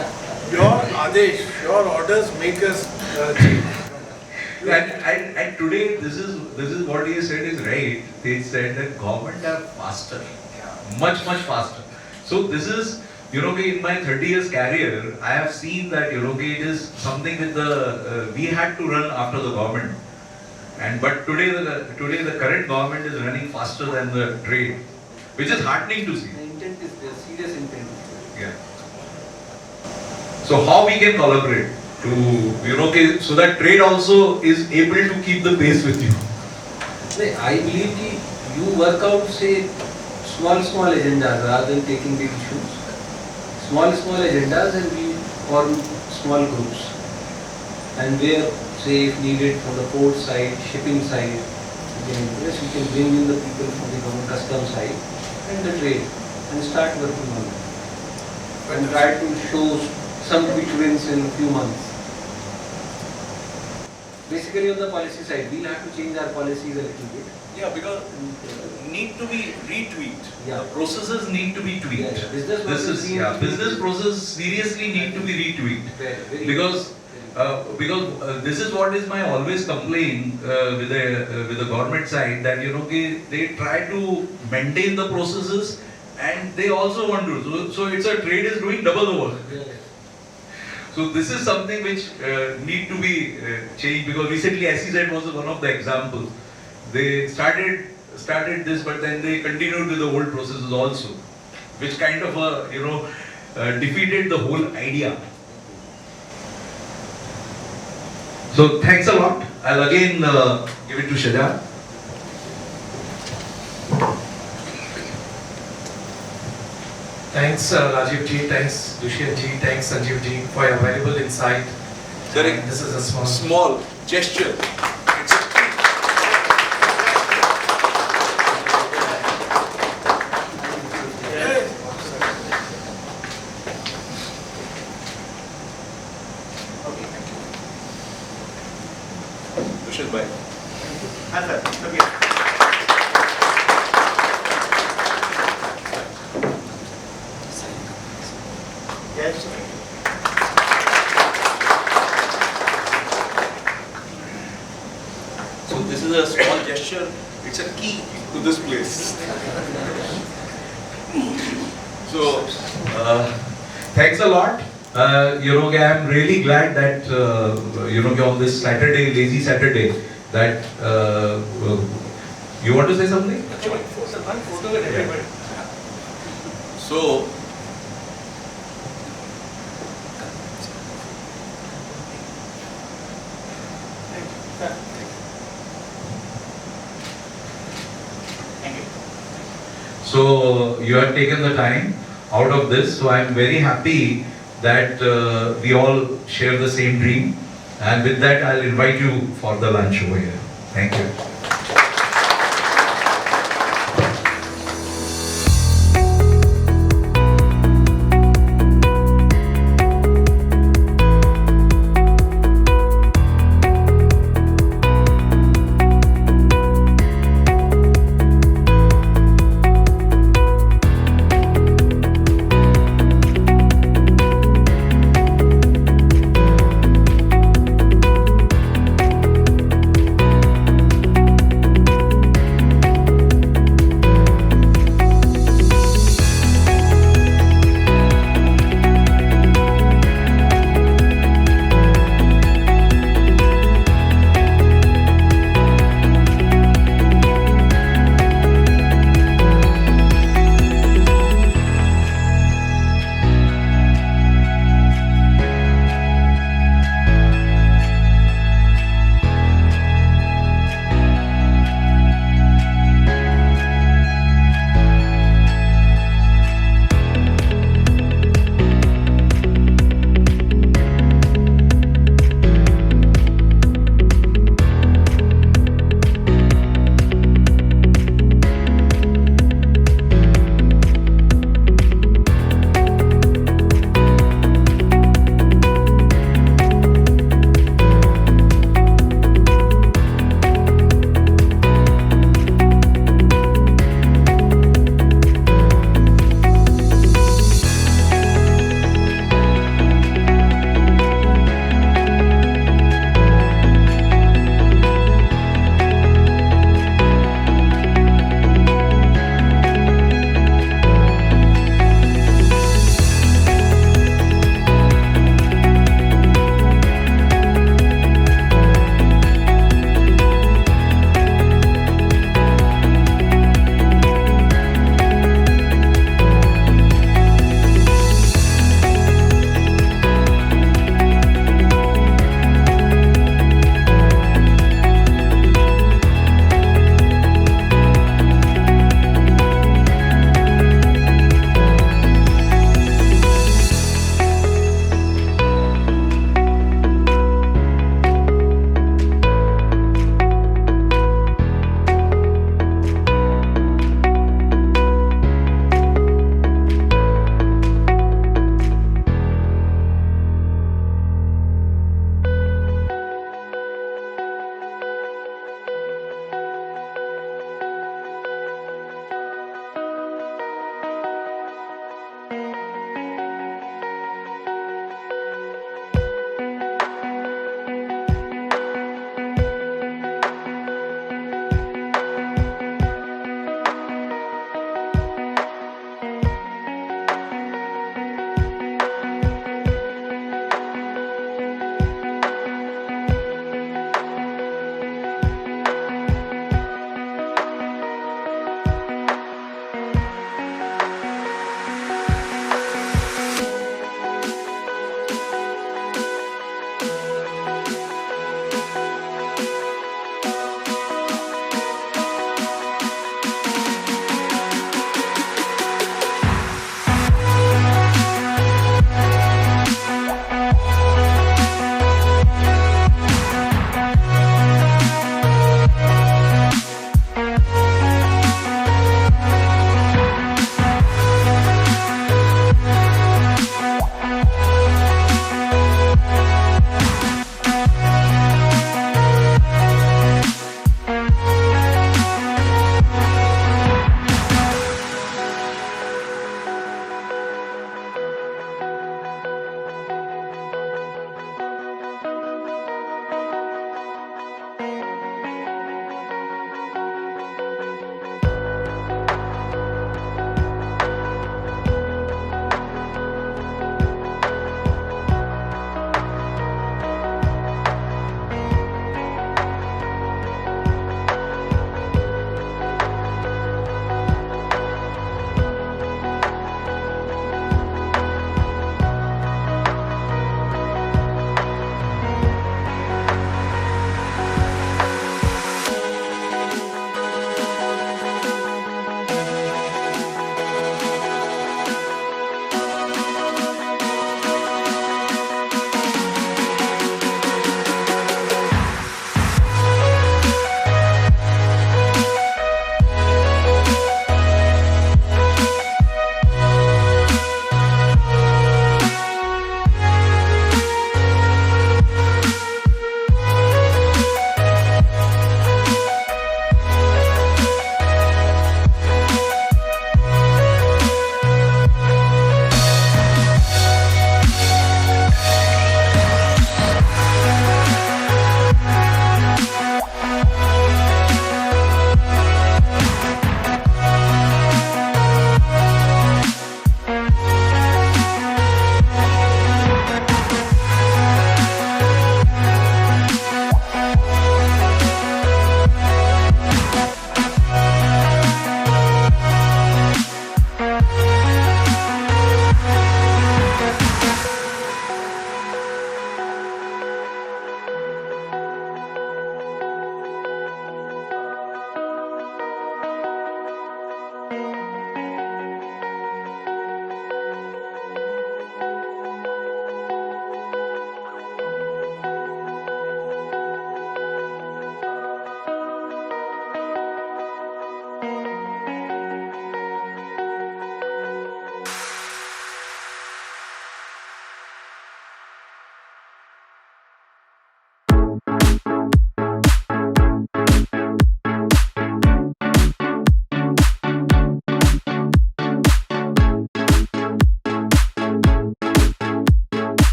your Adesh, your orders make us change. And today, this is what he said is right. They said that government are faster, much faster. So this is, in my 30 years career, I have seen that, it is something with we had to run after the government. But today the current government is running faster than the trade, which is heartening to see. The intent is there, serious intent. Yeah. So how we can collaborate to, so that trade also is able to keep the pace with you? I believe that you work out, say, small agendas rather than taking big issues. Small agendas, and we form small groups. And where, say, if needed from the port side, shipping side, we can bring in the people from the government custom side and the trade and start working on it. And try to show some quick wins in a few months. Basically on the policy side, we'll have to change our policies a little bit. Yeah, because need to be retweaked. Yeah. The processes need to be tweaked. Yeah, business Business processes seriously need to be retweaked. Very Because this is what is my always complaint with the government side, that they try to maintain the processes and they also want to. So it's a trade is doing double the work. So this is something which need to be changed, because recently SEZ was one of the examples. They started this, but then they continued with the old processes also, which kind of defeated the whole idea. So thanks a lot. I'll again give it to Shaja. Thanks Rajiv ji, thanks Dushyant ji, thanks Sanjiv ji for your valuable insight. Correct. This is a small gesture. It's a Dushyant bhai. So this is a small gesture. It's a key to this place. So Thanks a lot. I'm really glad that on this Saturday, lazy Saturday, that you want to say something? So So you have taken the time out of this. So I'm very happy that we all share the same dream. And with that, I'll invite you for the lunch over here. Thank you.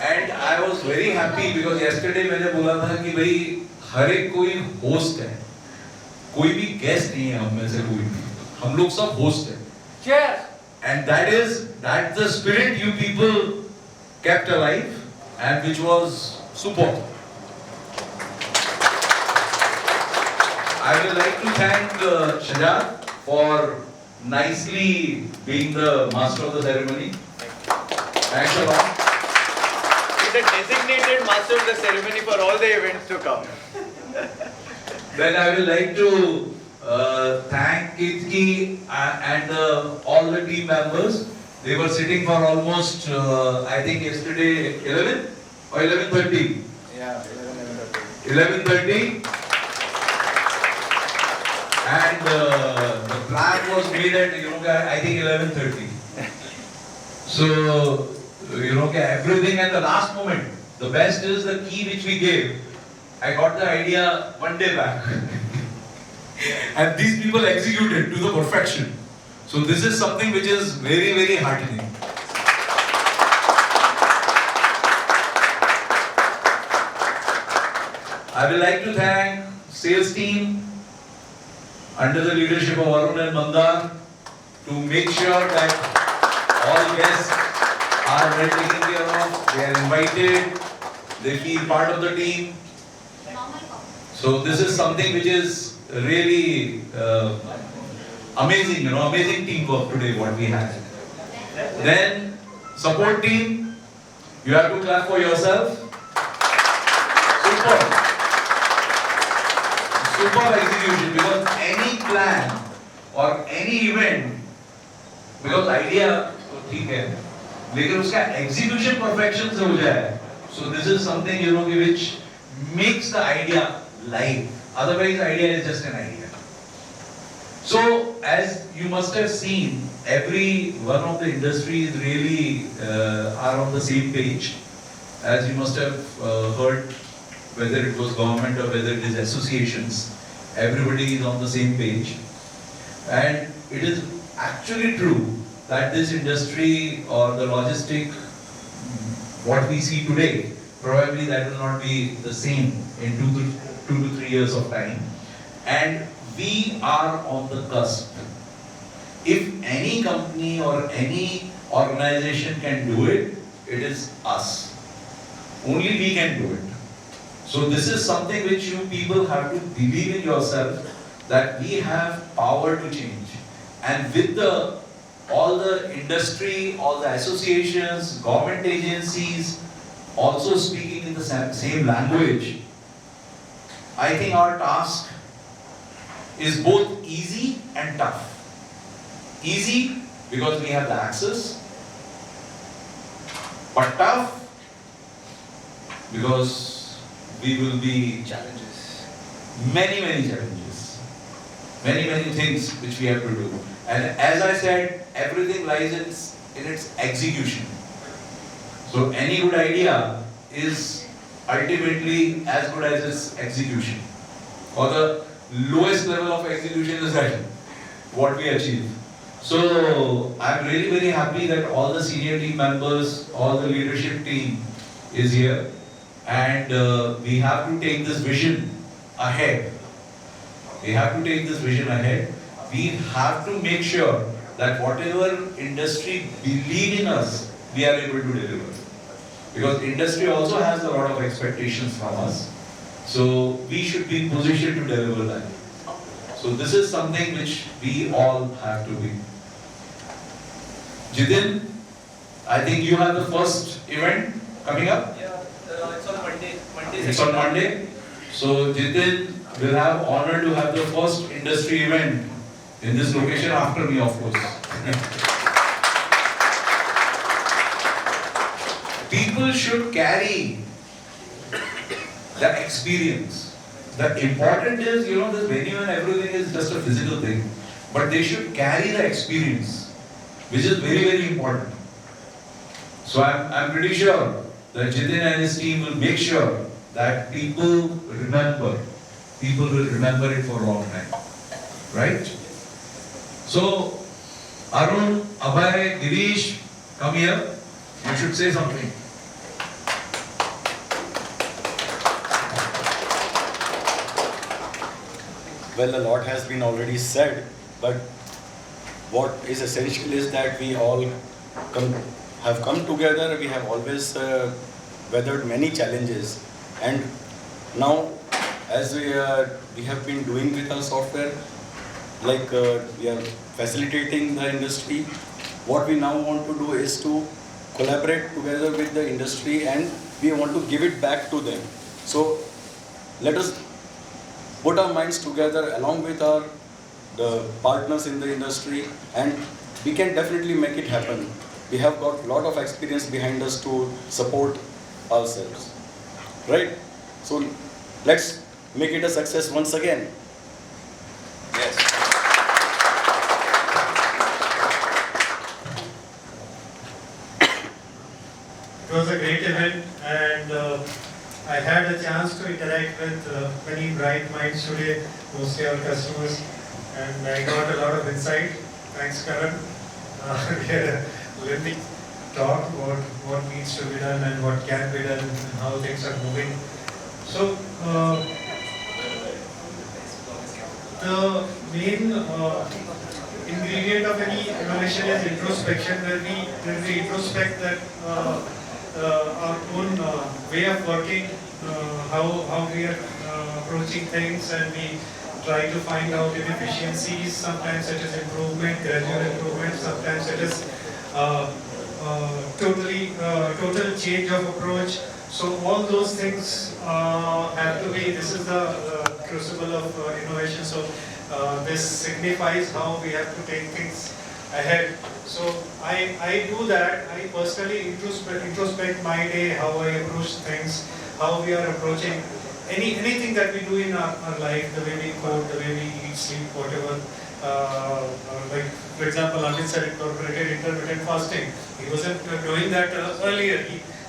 And I was very happy because yesterday मैंने बोला था कि भाई हर एक कोई host है, कोई भी guest नहीं है हम में से कोई भी, हम लोग सब host हैं. Cheers. And that's the spirit you people kept alive and which was superb. I would like to thank Shajad for nicely being the master of the ceremony. Thanks a lot. He's a designated master of the ceremony for all the events to come. Then I would like to thank Kitki and all the team members. They were sitting for almost, I think yesterday, 11 or 11:30? Yeah, 11:30. And the plan was made at, I think 11:30. So, everything at the last moment. The best is the key which we gave. I got the idea one day back. And these people executed to the perfection. So this is something which is very, very heartening. I would like to thank sales team under the leadership of Arun and Mandar to make sure that all guests are well taken care of, they are invited, they feel part of the team. So this is something which is really amazing, amazing teamwork today what we had. Then support team, you have to clap for yourself. Super execution, because any plan or any event, because idea तो ठीक है, लेकिन उसका execution perfection से हो जाए. So this is something which makes the idea live. Otherwise, idea is just an idea. So, as you must have seen, every one of the industries really are on the same page. As you must have heard, whether it was government or whether it is associations, everybody is on the same page. And it is actually true that this industry or the logistic, what we see today, probably that will not be the same in 2 to 3 years of time. And we are on the cusp. If any company or any organization can do it, it is us. Only we can do it. So this is something which you people have to believe in yourself, that we have power to change. And with all the industry, all the associations, government agencies, also speaking in the same language, I think our task is both easy and tough. Easy because we have the access, but tough because we will be challenges. Many challenges. Many things which we have to do. And as I said, everything lies in its execution. So any good idea is ultimately as good as its execution. Or the lowest level of execution is that what we achieve. So I'm really very happy that all the senior team members, all the leadership team is here. And we have to take this vision ahead. We have to take this vision ahead. We have to make sure that whatever industry believe in us, we are able to deliver. Because industry also has a lot of expectations from us. So we should be in position to deliver that. So this is something which we all have to be. Jitin, I think you have the first event coming up? Yeah, it's on Monday. It's on Monday. So Jitin will have honor to have the first industry event in this location after me, of course. People should carry the experience. The important is, this venue and everything is just a physical thing. But they should carry the experience, which is very important. So I'm pretty sure that Jitin and his team will make sure that people will remember it for a long time. Right? So, Arun, Abhay, Girish, come here. You should say something. well, a lot has been already said, but what is essential is that we all have come together. We have always weathered many challenges, and now, as we have been doing with our software, like we are facilitating the industry. What we now want to do is to collaborate together with the industry, and we want to give it back to them. So let us put our minds together along with the partners in the industry, and we can definitely make it happen. We have got a lot of experience behind us to support ourselves, right? So let's make it a success once again. Yes. It was a great event, and I had a chance to interact with many bright minds today, mostly our customers, and I got a lot of insight. Thanks, Karan. We had a lengthy talk about what needs to be done and what can be done and how things are moving. So, the main ingredient of any innovation is introspection, where we introspect that our own way of working, how we are approaching things, and we try to find out inefficiencies. Sometimes it is improvement, gradual improvement, sometimes it is total change of approach. So all those things have to be, this is the crucible of innovation. So this signifies how we have to take things ahead. So I do that. I personally introspect my day, how I approach things, how we are approaching anything that we do in our life, the way we code, the way we eat, sleep, whatever. Like, for example, Amit said incorporated intermittent fasting. He wasn't doing that earlier.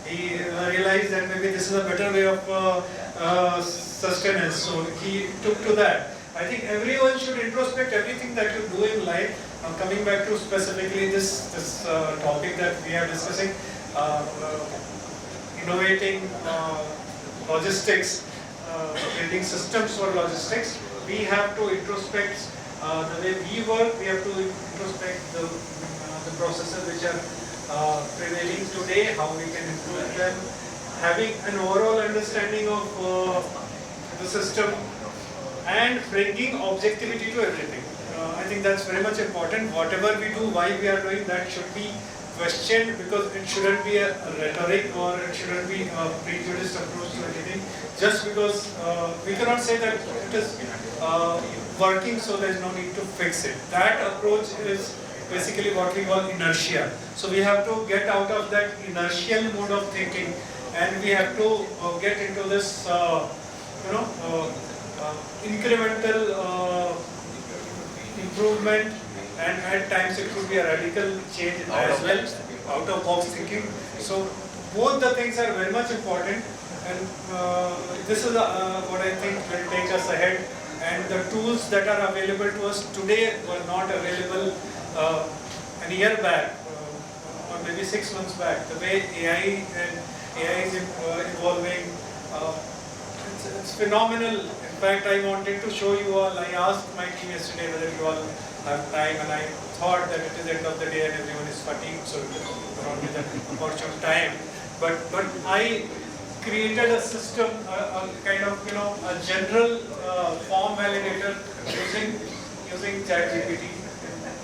He realized that maybe this is a better way of sustenance, so he took to that. I think everyone should introspect everything that you do in life. Coming back to specifically this topic that we are discussing, innovating logistics, building systems for logistics, we have to introspect the way we work. We have to introspect the processes which are prevailing today, how we can improve them, having an overall understanding of the system, and bringing objectivity to everything. I think that's very much important. Whatever we do, why we are doing, that should be questioned, because it shouldn't be a rhetoric, or it shouldn't be a prejudiced approach to anything. Just because we cannot say that it is working, so there is no need to fix it. That approach is basically what we call inertia. So we have to get out of that inertial mode of thinking, and we have to get into this, incremental improvement, and at times it could be a radical change as well, out of box thinking. So both the things are very much important, and this is what I think will take us ahead. And the tools that are available to us today were not available a year back, or maybe 6 months back. The way AI is evolving, it's phenomenal. In fact, I wanted to show you all. I asked my team yesterday whether you all have time, and I thought that it is end of the day and everyone is fatigued, so it is not the opportune time. But I created a system, a kind of a general form validator using ChatGPT.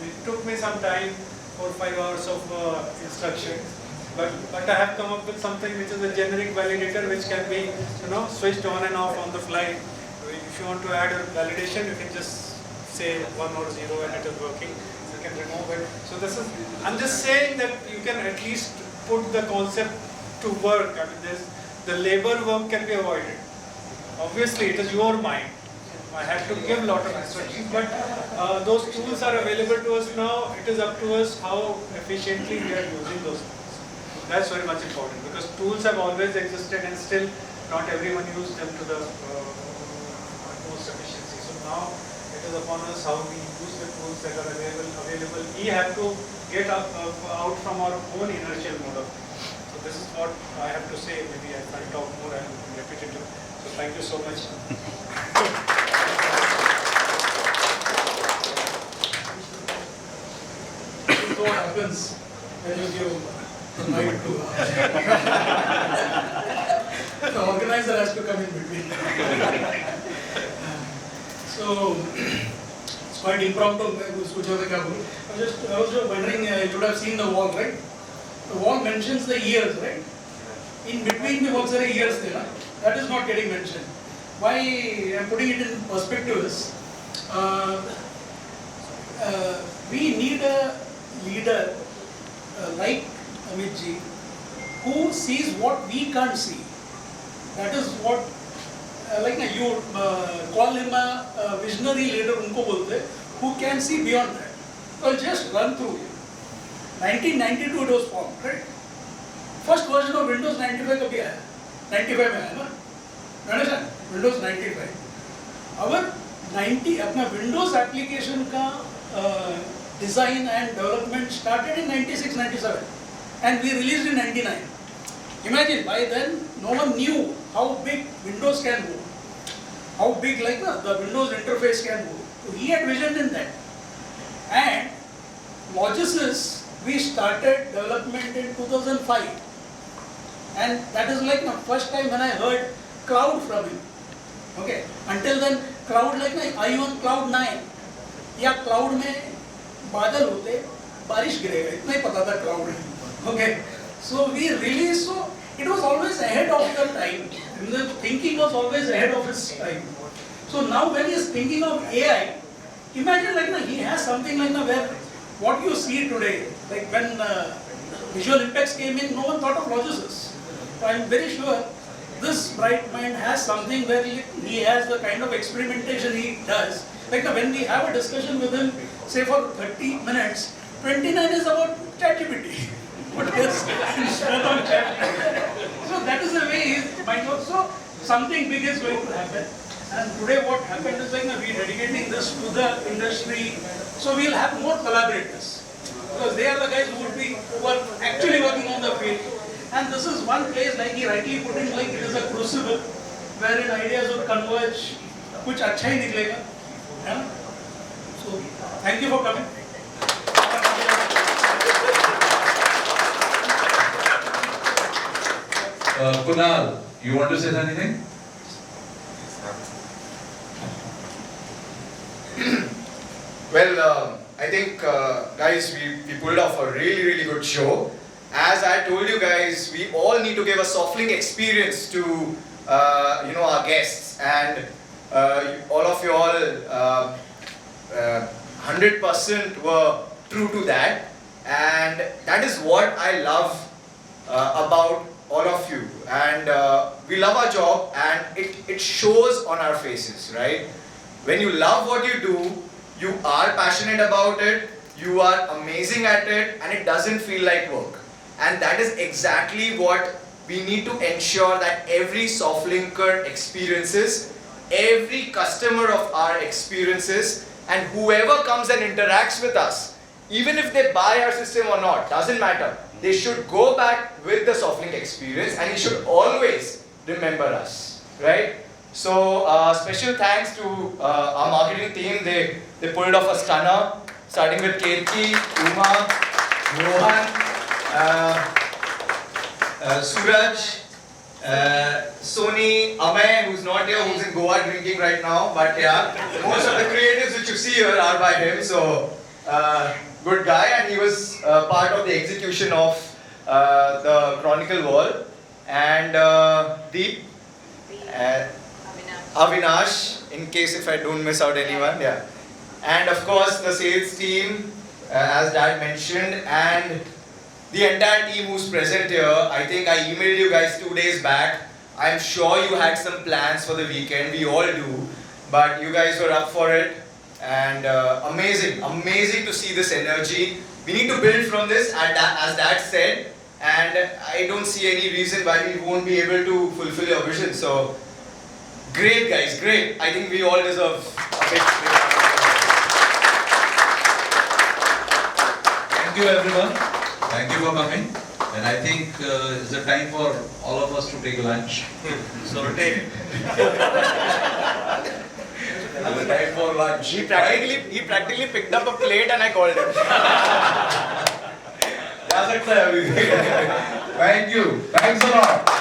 It took me some time, 4 or 5 hours of instruction. But I have come up with something which is a generic validator, which can be switched on and off on the fly. If you want to add a validation, you can just say 1 or 0 and it is working. You can remove it. So this is, I'm just saying that you can at least put the concept to work. I mean, the labor work can be avoided. Obviously, it is your mind. I have to give a lot of instructions, but those tools are available to us now. It is up to us how efficiently we are using those tools. That's very much important, because tools have always existed and still not everyone uses them to the utmost efficiency. So now it is upon us how we use the tools that are available. We have to get out from our own inertial mode of thinking. So this is what I have to say. Maybe I can talk more and repetitive. So thank you so much. what happens when you give the mic to the organizer has to come in between. So it's quite impromptu. I was just wondering, you would have seen the wall, right? The wall mentions the years, right? In between the बहुत सारे years थे ना, that is not getting mentioned. Why I am putting it in perspective is, we need a leader like Amit ji, who sees what we can't see. That is what, like you call him a visionary leader, उनको बोलते, who can see beyond that. I'll just run through. 1992 it was formed, right? First version of Windows 95 कभी आया? 95 में आया ना? understand? Windows 95. Our 90 अपना Windows application का design and development started in 96, 97, and we released in 99. Imagine, by then no one knew how big Windows can go, how big like the Windows interface can go. So he had vision in that. And Logi-Sys, we started development in 2005, and that is like the first time when I heard cloud from him. Okay, until then cloud like are you on cloud 9? या cloud में बादल होते, बारिश गिरेगा, इतना ही पता था cloud है. Okay, so we released, so it was always ahead of the time. The thinking was always ahead of its time. So now when he is thinking of AI, imagine like he has something like where what you see today, like when visual impacts came in, no one thought of Logi-Sys. So I am very sure this bright mind has something where he has the kind of experimentation he does. Like when we have a discussion with him, say for 30 minutes, 29 is about ChatGPT. What else? So that is the way his mind works. So something big is going to happen. And today what happened is like we are dedicating this to the industry. So we will have more collaborators. Because they are the guys who are actually working on the field. And this is one place, like he rightly put in, like it is a crucible wherein ideas would converge. कुछ अच्छा ही निकलेगा, है ना? So thank you for coming. Kunal, you want to say anything? Well, I think guys, we pulled off a really good show. As I told you guys, we all need to give a soft link experience to our guests, and all of you all 100% were true to that, and that is what I love about all of you. And we love our job, and it shows on our faces, right? When you love what you do, you are passionate about it, you are amazing at it, and it doesn't feel like work. And that is exactly what we need to ensure that every soft linker experiences, every customer of our experiences, and whoever comes and interacts with us, even if they buy our system or not, doesn't matter. They should go back with the soft link experience, and he should always remember us, right? So special thanks to our marketing team. They pulled off a stunner, starting with Kirti, Uma, Rohan, Suraj, Sony, Amay, who's not here, who's in Goa drinking right now, but yeah, most of the creatives which you see here are by him, so good guy, and he was part of the execution of the Chronicle wall, and Deep, Avinash, in case if I don't miss out anyone, yeah, and of course the sales team, as Dad mentioned, and the entire team who's present here. I think I emailed you guys 2 days back. I'm sure you had some plans for the weekend. We all do. But you guys were up for it. And amazing to see this energy. We need to build from this, as Dad said. And I don't see any reason why we won't be able to fulfill your vision. So, great guys, great. I think we all deserve a big round. Thank you everyone. Thank you for coming, and I think it's the time for all of us to take lunch. So take. It's the time for lunch. He practically picked up a plate and I called him. आ सकता है अभी. Thank you. Thanks a lot.